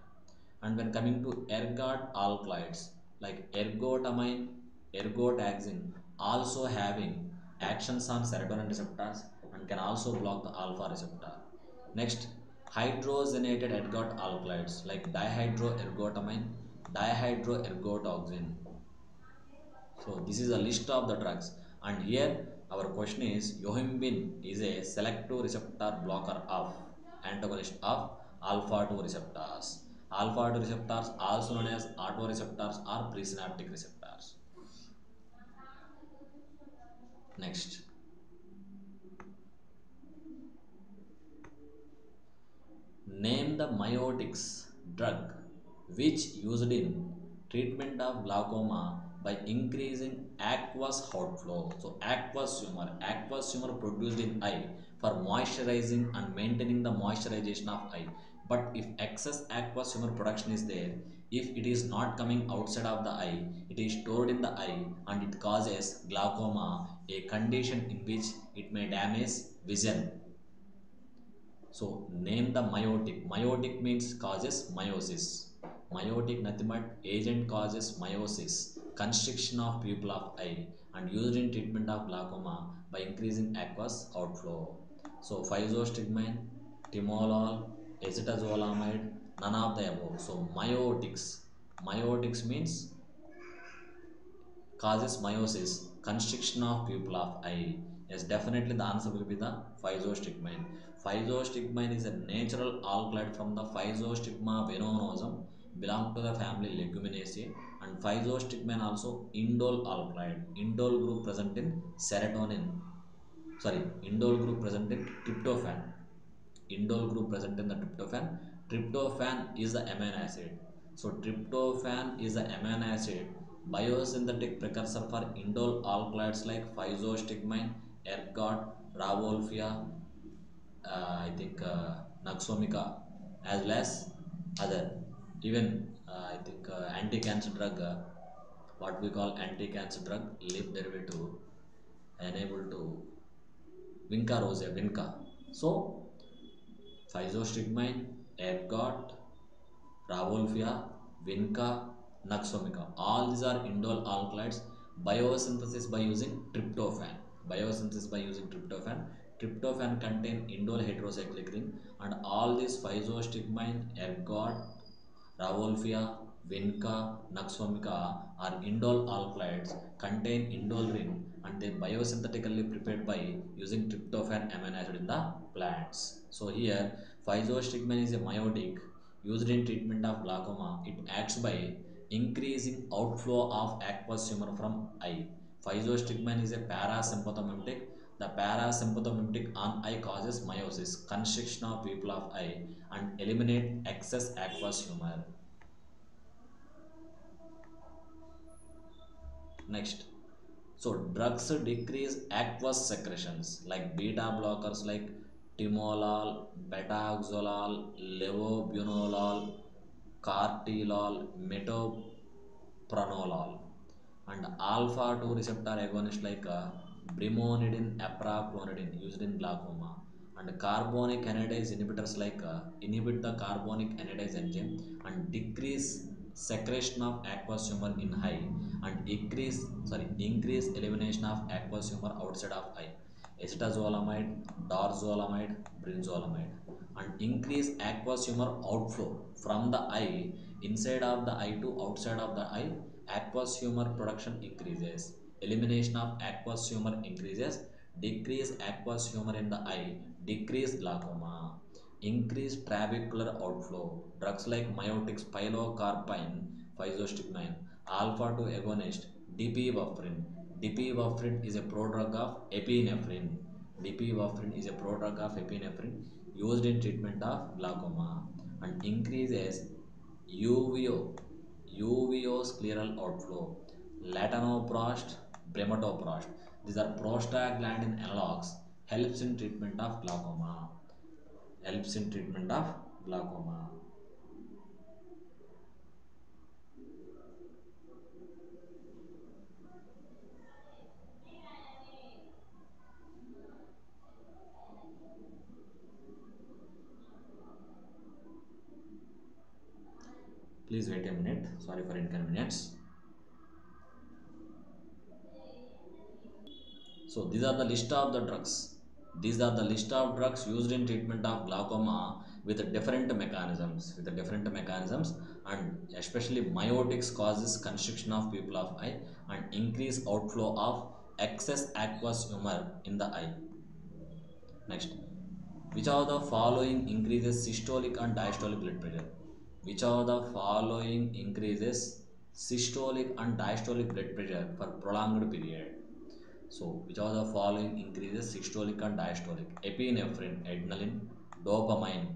And when coming to ergot alkaloids like ergotamine, ergotaxin also having actions on serotonin receptors and can also block the alpha receptor. Next, hydrogenated ergot alkaloids like dihydroergotamine, dihydroergotoxin. So this is a list of the drugs, and here our question is yohimbine is a selective receptor blocker of antagonist of alpha 2 receptors. Alpha 2 receptors also known as autoreceptors or presynaptic receptors. Next, Name the myotics drug which used in treatment of glaucoma by increasing aqueous outflow. So aqueous humor produced in eye for moisturizing and maintaining the moisturization of eye. But if excess aqueous humor production is there, if it is not coming outside of the eye, it is stored in the eye and it causes glaucoma, a condition in which it may damage vision. So name the myotic. Myotic means causes meiosis. Myotic nothing but agent causes meiosis, constriction of pupil of eye, and used in treatment of glaucoma by increasing aqueous outflow. So physostigmine, timolol, acetazolamide, none of the above. So myotics. Myotics means causes meiosis, constriction of pupil of eye. Yes, definitely the answer will be the physostigmine. Physostigmine is a natural alkaloid from the Physostigma venenosum, belong to the family Leguminosae, and physostigmine also indole alkaloid. Indole group present in serotonin. Sorry, indole group present in tryptophan. Indole group present in the tryptophan. Tryptophan is the amino acid. So tryptophan is the amino acid biosynthetic precursor for indole alkaloids like physostigmine, ergot, rauwolfia, I think naxomica, as well as other. Even I think anti-cancer drug, what we call anti-cancer drug, leaf derivative, enable to Vinca rosea, Vinca. So physostigmine, ergot, rauwolfia, vinca, naxomica. All these are indole alkaloids. Biosynthesis by using tryptophan. Biosynthesis by using tryptophan. Tryptophan contain indole heterocyclic ring, and all these physostigmine, ergot, rauwolfia, vinca, naxomica are indole alkaloids, contain indole ring, and they biosynthetically prepared by using tryptophan amino acid in the plants. So here physostigmine is a myotic used in treatment of glaucoma. It acts by increasing outflow of aqueous humor from eye. Physostigmine is a parasympathomimetic. The parasympathomimetic on eye causes meiosis, constriction of pupil of eye, and eliminate excess aqueous humor. Next, so drugs decrease aqueous secretions like beta blockers like timolol, betaxolol, levobunolol, cartilol, metoprolol, and alpha 2 receptor agonist like brimonidine, apraclonidine used in glaucoma, and carbonic anhydrase inhibitors like inhibit the carbonic anhydrase enzyme and decrease secretion of aqueous humor in eye and increase elimination of aqueous humor outside of eye. Acetazolamide, dorzolamide, brinzolamide, and increase aqueous humor outflow from the eye inside of the eye to outside of the eye. Aqueous humor production increases, elimination of aqueous humor increases, decrease aqueous humor in the eye, decrease glaucoma, increase trabecular outflow. Drugs like myotics, pilocarpine, physostigmine, alpha 2 agonist, dipivafrin. Dipivafrin is a prodrug of epinephrine. Dipivafrin is a prodrug of epinephrine used in treatment of glaucoma and increases UVO, uveoscleral outflow. Latanoprost, brematoprost. These are prostaglandin analogs. Helps in treatment of glaucoma. Helps in treatment of glaucoma. Please wait a minute. Sorry for inconvenience. So these are the list of the drugs. These are the list of drugs used in treatment of glaucoma with different mechanisms. And especially myotics causes constriction of pupil of eye and increase outflow of excess aqueous humor in the eye. Next, which of the following increases systolic and diastolic blood pressure? Which of the following increases systolic and diastolic blood pressure for prolonged period? So, which of the following increases systolic and diastolic? Epinephrine, adrenaline, dopamine,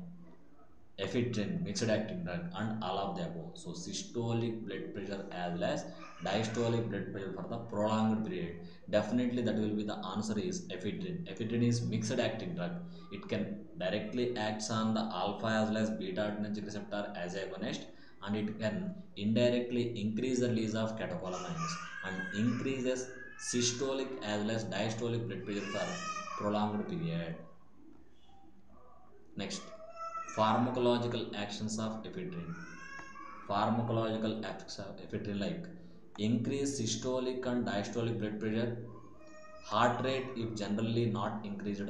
ephedrine, mixed acting drug, and all of the above. So systolic blood pressure as well as diastolic blood pressure for the prolonged period. Definitely that will be the answer is ephedrine. Ephedrine is mixed acting drug. It can directly acts on the alpha as well as beta adrenergic receptor as agonist, and it can indirectly increase the release of catecholamines and increases systolic as well as diastolic blood pressure for prolonged period. Next, pharmacological actions of ephedrine. Pharmacological effects of ephedrine like increase systolic and diastolic blood pressure, heart rate if generally not increased,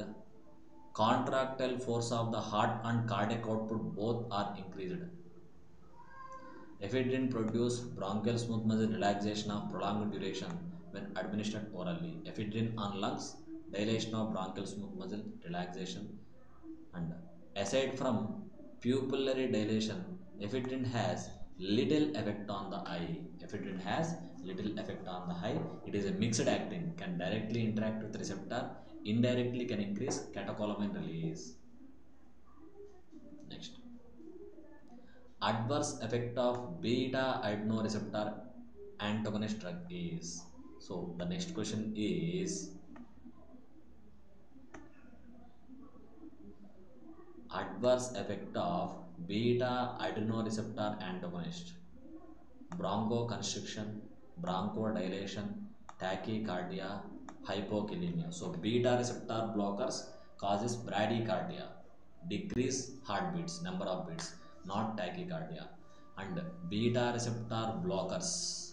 contractile force of the heart and cardiac output both are increased. Ephedrine produce bronchial smooth muscle relaxation of prolonged duration when administered orally. Ephedrine on lungs, dilation of bronchial smooth muscle relaxation. And aside from pupillary dilation, ephedrine has little effect on the eye. Ephedrine has little effect on the eye. It is a mixed acting, can directly interact with receptor, indirectly can increase catecholamine release. Next, adverse effect of beta adenoreceptor antagonist drug is. So the next question is adverse effect of beta adenoreceptor antagonist: bronchoconstriction, bronchodilation, tachycardia, hypokalemia. So beta receptor blockers causes bradycardia, decrease heartbeats, number of beats, not tachycardia. And beta receptors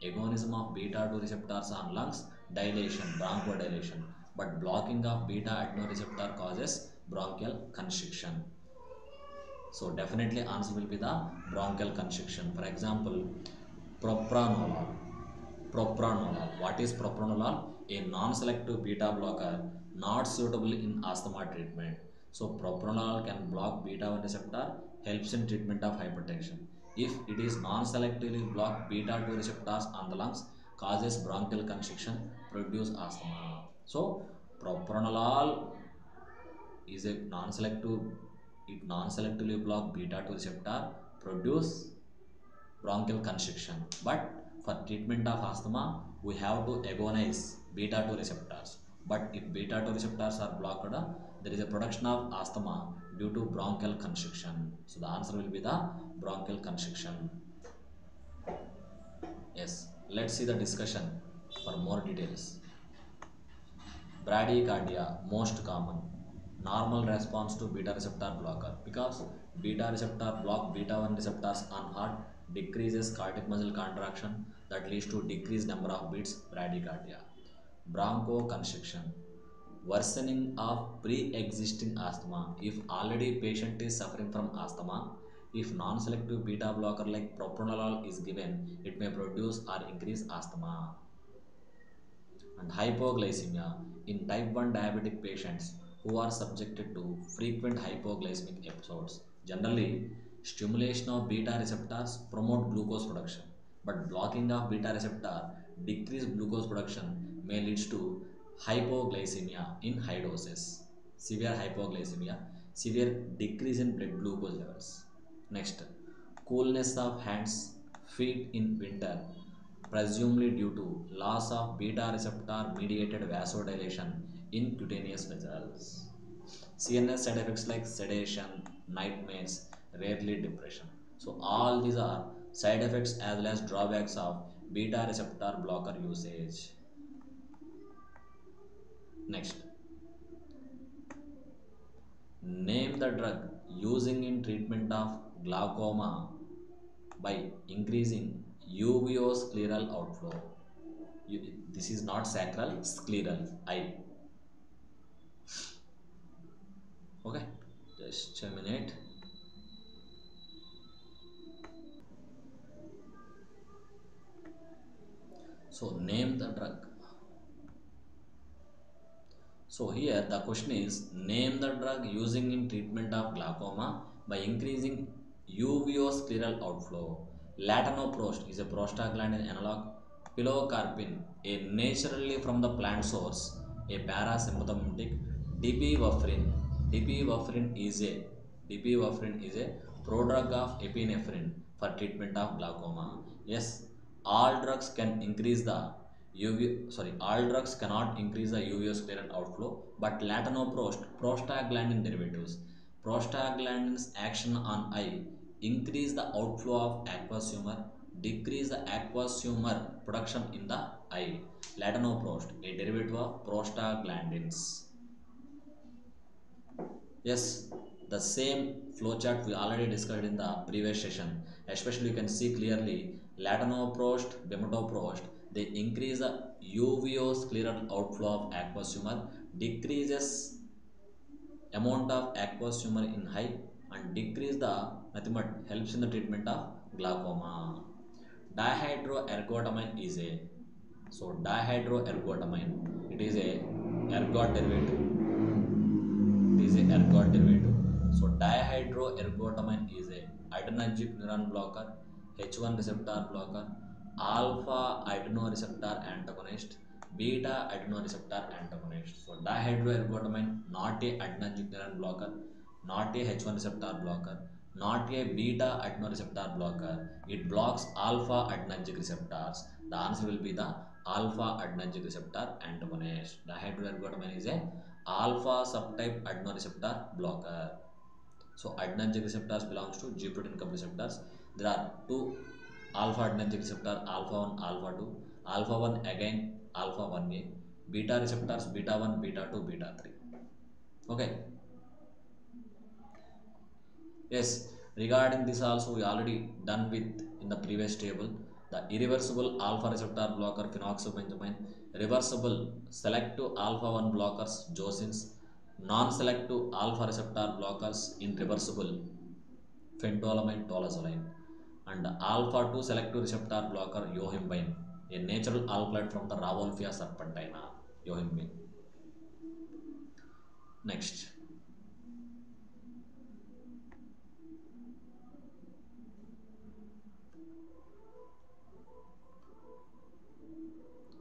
agonism of beta 2 receptors on lungs, dilation, bronchodilation, but blocking of beta adenoreceptor causes bronchial constriction. So definitely answer will be the bronchial constriction. For example, propranolol. What is propranolol? A non-selective beta blocker not suitable in asthma treatment. So propranolol can block beta 1 receptor, helps in treatment of hypertension. If it is non-selectively block beta 2 receptors on the lungs, causes bronchial constriction, produce asthma. So propranolol is a non-selective, it non-selectively block beta 2 receptor, produce bronchial constriction. But for treatment of asthma, we have to agonize beta 2 receptors. But if beta 2 receptors are blocked, there is a production of asthma due to bronchial constriction. So the answer will be the bronchial constriction. Yes, let's see the discussion for more details. Bradycardia, most common. Normal response to beta receptor blocker, because beta receptor block beta 1 receptors on heart, decreases cardiac muscle contraction that leads to decreased number of beats, bradycardia. Bronchoconstriction, worsening of pre-existing asthma. If already patient is suffering from asthma, if non-selective beta blocker like propranolol is given, it may produce or increase asthma. And hypoglycemia in type 1 diabetic patients who are subjected to frequent hypoglycemic episodes. Generally, stimulation of beta receptors promote glucose production, but blocking of beta receptor decrease glucose production may lead to hypoglycemia in high doses, severe hypoglycemia, severe decrease in blood glucose levels. Next, coolness of hands, feet in winter, presumably due to loss of beta receptor mediated vasodilation in cutaneous vessels. CNS side effects like sedation, nightmares, rarely depression. So all these are side effects as well as drawbacks of beta receptor blocker usage. Next, name the drug using in treatment of glaucoma by increasing uveoscleral outflow. This is not sacral, scleral, eye. Okay, just a minute. So name the drug. So here the question is, name the drug using in treatment of glaucoma by increasing uveoscleral outflow. Latanoprost is a prostaglandin analog. Pilocarpine, a naturally from the plant source, a parasympathetic Dipivafrin. Dipivafrin is a Dipivafrin is a prodrug of epinephrine for treatment of glaucoma. Yes, all drugs can increase the all drugs cannot increase the UV scleral outflow, but latanoprost, prostaglandin derivatives, prostaglandin's action on eye increase the outflow of aqueous humor, decrease the aqueous humor production in the eye. Latanoprost, a derivative of prostaglandins. Yes, the same flowchart we already discussed in the previous session. Especially you can see clearly latanoprost, bimatoprost, they increase the uveoscleral outflow of aqueous humor, decreases amount of aqueous humor in eye and decrease the nothing but helps in the treatment of glaucoma. Dihydroergotamine is a dihydroergotamine, it is a ergot derivative. It is a ergot derivative. So dihydroergotamine is a adrenergic neuron blocker, H1 receptor blocker, alpha adrenoreceptor antagonist, beta adrenoreceptor antagonist. So dihydroergotamine not a adrenergic neuron blocker, not a H1 receptor blocker, not a beta adrenoreceptor blocker. It blocks alpha adrenergic receptors. The answer will be the alpha adrenergic receptor antagonist. Dihydroergotamine is a alpha subtype adrenoreceptor blocker. So adrenergic receptors belongs to G protein coupled receptors. There are two alpha adrenergic receptor, alpha 1, alpha 2. Alpha 1 again alpha 1A. Beta receptors beta 1, beta 2, beta 3. Okay. Yes, regarding this also we already done with in the previous table. The irreversible alpha receptor blocker phenoxybenzoamine, reversible selective alpha 1 blockers josins, non-selective alpha receptor blockers in reversible phentolamine tolazoline, and alpha 2 selective receptor blocker yohimbine, a natural alkaloid from the Rauwolfia serpentina, yohimbine. Next.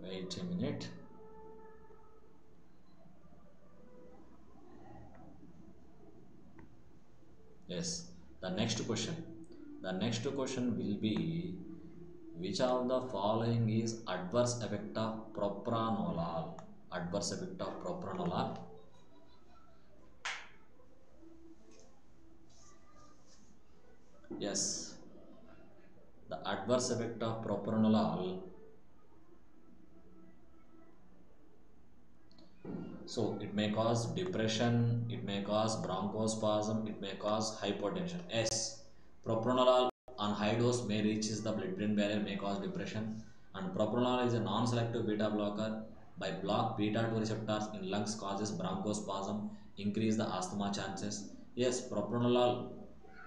Wait a minute. Yes, the next question. The next question will be which of the following is adverse effect of propranolol? Adverse effect of propranolol. Yes, the adverse effect of propranolol. So it may cause depression, it may cause bronchospasm, it may cause hypotension. Yes, propranolol on high dose may reaches the blood-brain barrier, may cause depression. And propranolol is a non-selective beta blocker. By block beta 2 receptors in lungs causes bronchospasm, increase the asthma chances. Yes, propranolol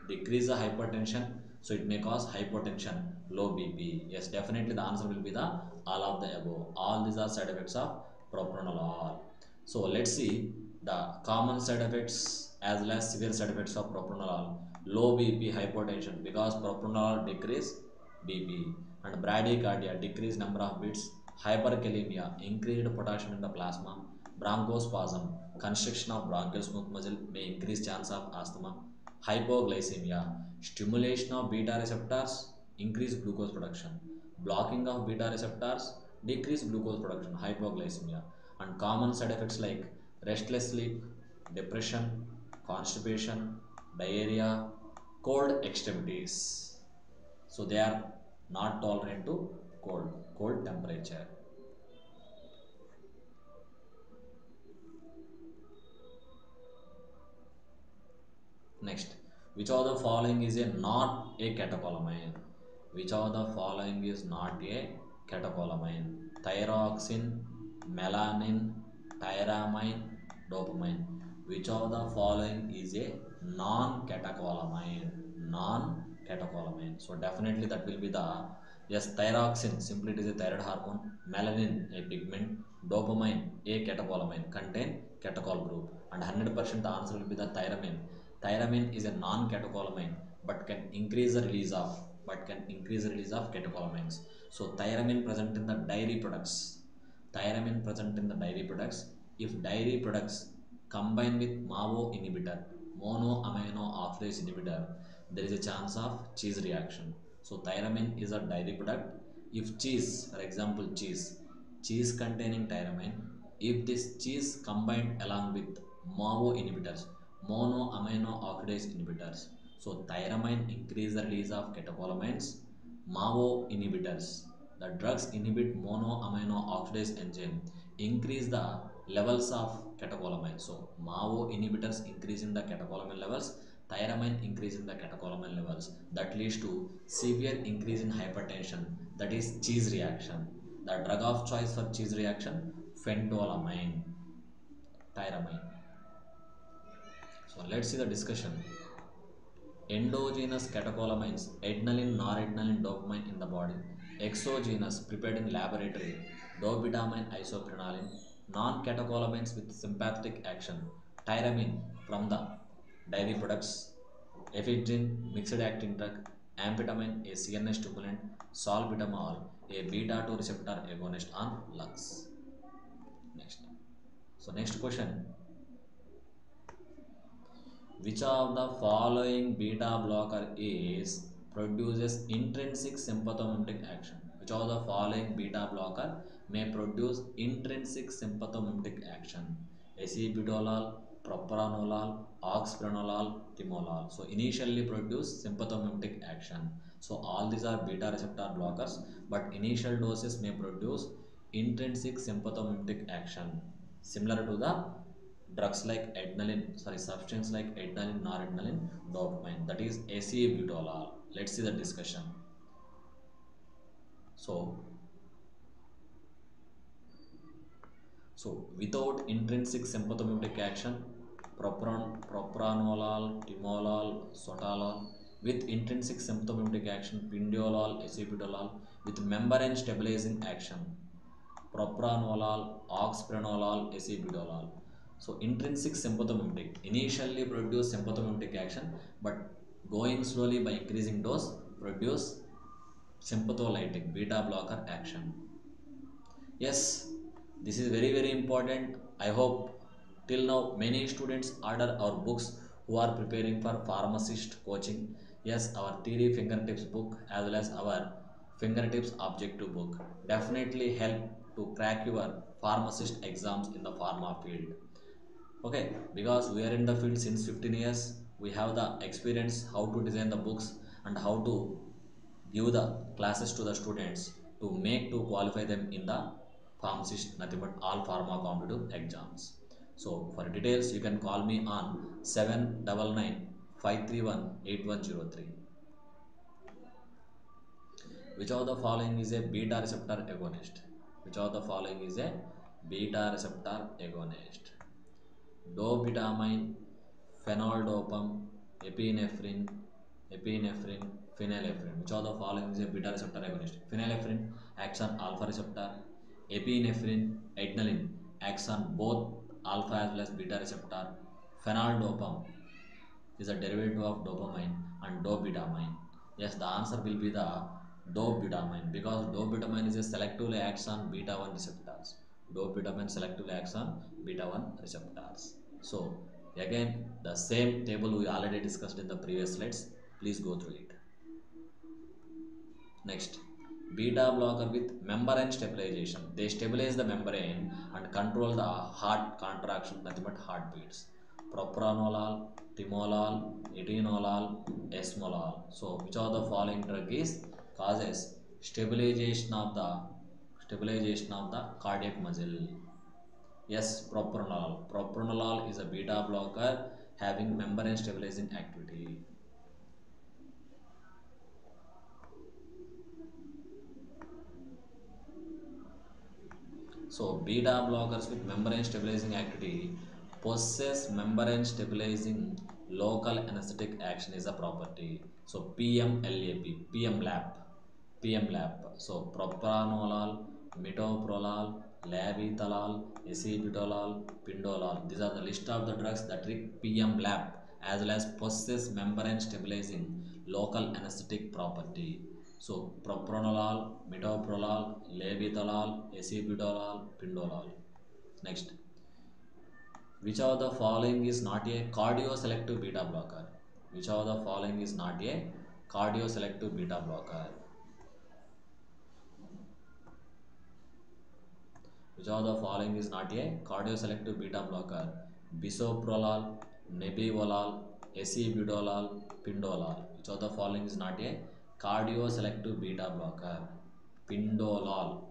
decrease the hypertension, so it may cause hypotension, low BP. Yes, definitely the answer will be the all of the above. All these are side effects of propranolol. So let's see the common side effects as well as severe side effects of propranolol. Low BP, hypotension, because propranolol decrease BP, and bradycardia, decreased number of beats, hyperkalemia, increased potassium in the plasma, bronchospasm, constriction of bronchial smooth muscle may increase chance of asthma, hypoglycemia, stimulation of beta receptors, increase glucose production, blocking of beta receptors, decrease glucose production, hypoglycemia, and common side effects like restless sleep, depression, constipation, diarrhea, cold extremities. So they are not tolerant to cold temperature. Next, which of the following is a not a catecholamine? Which of the following is not a catecholamine? Thyroxine, melanin, tyramine, dopamine. Which of the following is a non-catecholamine? Non-catecholamine. So definitely that will be the yes, thyroxine. Simply it is a thyroid hormone. Melanin, a pigment. Dopamine, a catecholamine, contain catechol group, and 100% the answer will be the tyramine. Tyramine is a non-catecholamine but can increase the release of catecholamines. So tyramine present in the dairy products. Tyramine present in the dairy products. If dairy products combine with MAO inhibitor, monoamino oxidase inhibitor, there is a chance of cheese reaction. So tyramine is a dairy product. If cheese, for example cheese containing tyramine, if this cheese combined along with MAO inhibitors, monoamino oxidase inhibitors, so tyramine increase the release of catecholamines. MAO inhibitors, the drugs inhibit monoamino oxidase enzyme, increase the levels of catecholamine. So MAO inhibitors increasing the catecholamine levels, tyramine increasing the catecholamine levels, that leads to severe increase in hypertension, that is cheese reaction. The drug of choice for cheese reaction, phentolamine, tyramine. So let's see the discussion. Endogenous catecholamines, adrenaline, noradrenaline, dopamine in the body. Exogenous, prepared in laboratory, dobutamine, isoprenaline. Non-catecholamines with sympathetic action, tyramine from the dairy products, ephedrine, mixed acting drug, amphetamine, a CNS stimulant, salbutamol, a beta-2 receptor agonist on lungs. Next. So next question. Which of the following beta blocker is produces intrinsic sympathomimetic action? Which of the following beta blocker may produce intrinsic sympathomimetic action? Acebutolol, propranolol, oxpranolol, timolol. So initially produce sympathomimetic action. So all these are beta receptor blockers, but initial doses may produce intrinsic sympathomimetic action, similar to the drugs like substance like adrenaline, noradrenaline, dopamine, that is acebutolol. Let's see the discussion. So without intrinsic sympathomimetic action, propranolol, timolol, sotalol. With intrinsic sympathomimetic action, pindiolol, acebutolol. With membrane stabilizing action, propranolol, oxpranolol, acebutolol. So intrinsic sympathomimetic initially produce sympathomimetic action, but going slowly by increasing dose produce sympatholytic beta blocker action. Yes, this is very important. I hope till now many students order our books who are preparing for pharmacist coaching. Yes, our theory fingertips book as well as our fingertips objective book definitely help to crack your pharmacist exams in the pharma field. Okay, because we are in the field since 15 years, we have the experience how to design the books and how to give the classes to the students to qualify them in the pharmacist, nothing but all pharma competitive exams. So for details you can call me on 799-531-8103. Which of the following is a beta receptor agonist? Which of the following is a beta receptor agonist? Dobutamine, phenoldopam, epinephrine, phenylephrine. Which of the following is a beta receptor agonist? Phenylephrine acts on alpha receptor. Epinephrine, adrenaline acts on both alpha as well as beta receptor. Phenoldopam is a derivative of dopamine and dobutamine. Yes, the answer will be the dobutamine, because dobutamine is a selectively acts on beta 1 receptors. Dobutamine selectively acts on beta 1 receptors. So again the same table we already discussed in the previous slides. Please go through it. Next, beta blocker with membrane stabilization. They stabilize the membrane and control the heart contraction, nothing but heartbeats. Propranolol, timolol, etinolol, esmolol. So which of the following drug is causes stabilization of the cardiac muscle? Yes, propranolol. Propranolol is a beta blocker having membrane stabilizing activity. So beta blockers with membrane stabilizing activity possess membrane stabilizing local anesthetic action is a property. So PMLAP, PMLAP. So propranolol, metoprolol, labetalol, acebutolol, pindolol. These are the list of the drugs that require PMLAP as well as possess membrane stabilizing local anesthetic property. So propranolol, metoprolol, labetalol, acebutolol, pindolol. Next, Which of the following is not a cardioselective beta blocker? Which of the following is not a cardioselective beta blocker? Which of the following is not a cardioselective beta blocker? Bisoprolol, nebivolol, acebutolol, pindolol. Which of the following is not a cardioselective beta blocker? Pindolol,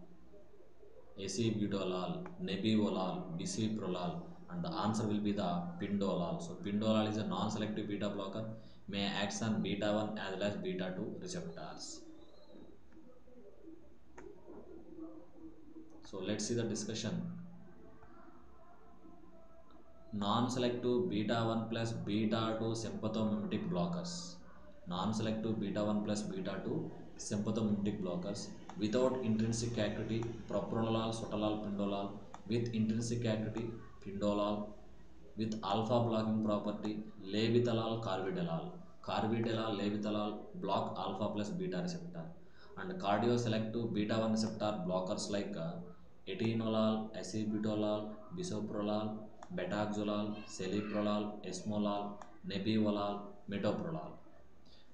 acebutolol, nebivolol, bisoprolol, and the answer will be the pindolol. So pindolol is a non-selective beta blocker, may act on beta 1 as well as beta 2 receptors. So let's see the discussion. Non-selective beta 1 plus beta 2 sympathomimetic blockers. Non-selective beta 1 plus beta 2 sympathomimetic blockers without intrinsic activity, propranolol, sotalol, pindolol, with intrinsic activity, pindolol, with alpha blocking property, levethalol, carvedilol. Carvedilol, levethalol block alpha plus beta receptor, and cardioselective beta 1 receptor blockers like etinolol, acebutolol, bisoprolol, betaxolol, celiprolol, esmolol, nebivolol, metoprolol,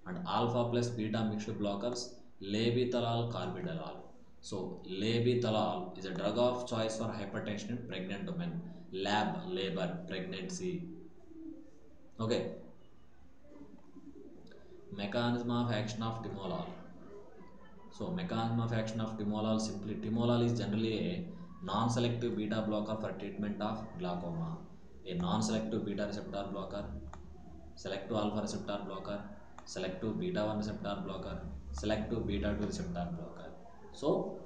and alpha plus beta mixed blockers levethalol, carvedilol. So levethalol is a drug of choice for hypertension in pregnant women. Lab, labor, pregnancy. Okay. Mechanism of action of timolol. So mechanism of action of timolol, simply timolol is generally a non-selective beta blocker for treatment of glaucoma. A non-selective beta receptor blocker, selective alpha receptor blocker, selective beta 1 receptor blocker, selective beta 2 receptor blocker. So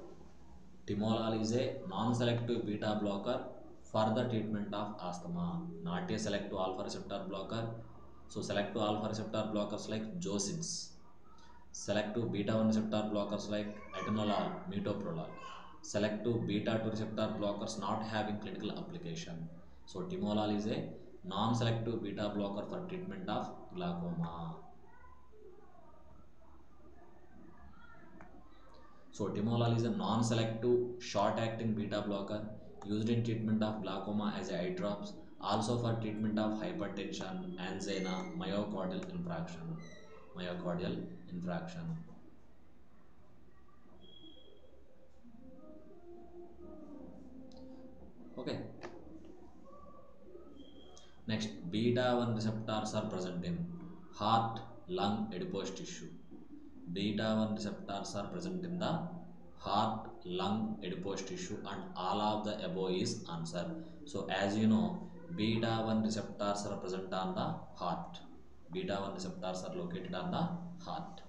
timolol is a non-selective beta blocker for the treatment of asthma, not a selective alpha receptor blocker. So selective alpha receptor blockers like Josins, selective beta 1 receptor blockers like atenolol, metoprolol, selective beta 2 receptor blockers not having clinical application. So timolol is a non-selective beta blocker for treatment of glaucoma. So timolol is a non-selective short-acting beta blocker used in treatment of glaucoma as eye drops, also for treatment of hypertension, angina, myocardial infarction. Myocardial infarction. Okay. Next, beta 1 receptors are present in heart, lung, adipose tissue. Beta 1 receptors are present in the heart, lung, adipose tissue, and all of the above is answer. So as you know, beta 1 receptors are present on the heart. Beta 1 receptors are located on the heart.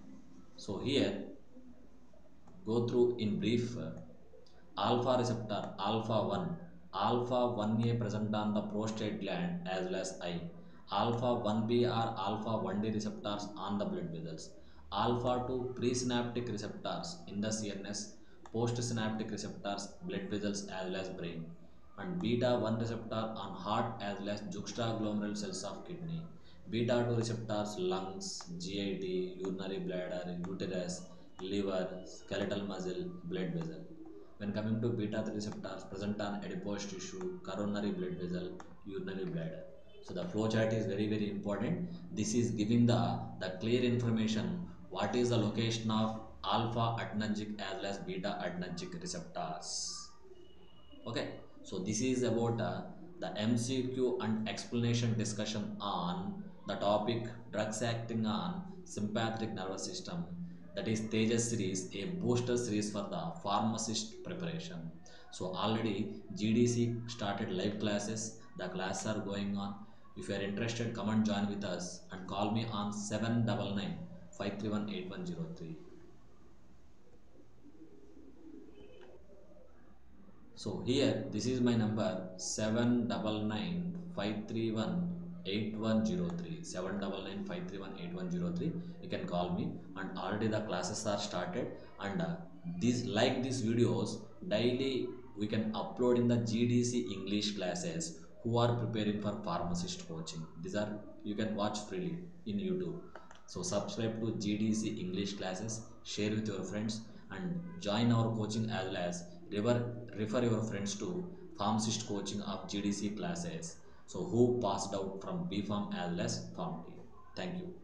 So here, go through in brief. Alpha receptor, alpha 1. Alpha 1A present on the prostate gland as well as eye. Alpha 1B are alpha 1D receptors on the blood vessels. Alpha 2 presynaptic receptors in the CNS, postsynaptic receptors, blood vessels as well as brain. And beta 1 receptor on heart as well as juxtaglomerular cells of kidney. Beta 2 receptors lungs, GIT, urinary bladder, uterus, liver, skeletal muscle, blood vessel. When coming to beta 3 receptors present on adipose tissue, coronary blood vessel, urinary bladder. So the flow chart is very important. This is giving the clear information what is the location of alpha adrenergic as well as beta adrenergic receptors. Okay, so this is about the MCQ and explanation discussion on the topic drugs acting on sympathetic nervous system, that is Tejas series, a booster series for the pharmacist preparation. So already GDC started live classes, the classes are going on. If you are interested, come and join with us and call me on 799 531 8103. So here, this is my number 799-531-8103. 799-531-8103. You can call me, and already the classes are started. And these videos daily we can upload in the GDC English classes who are preparing for pharmacist coaching. These are you can watch freely in YouTube. So subscribe to GDC English classes, share with your friends, and join our coaching as well as refer your friends to pharmacist coaching of GDC classes. So who passed out from B Farm as less Farm D? Thank you.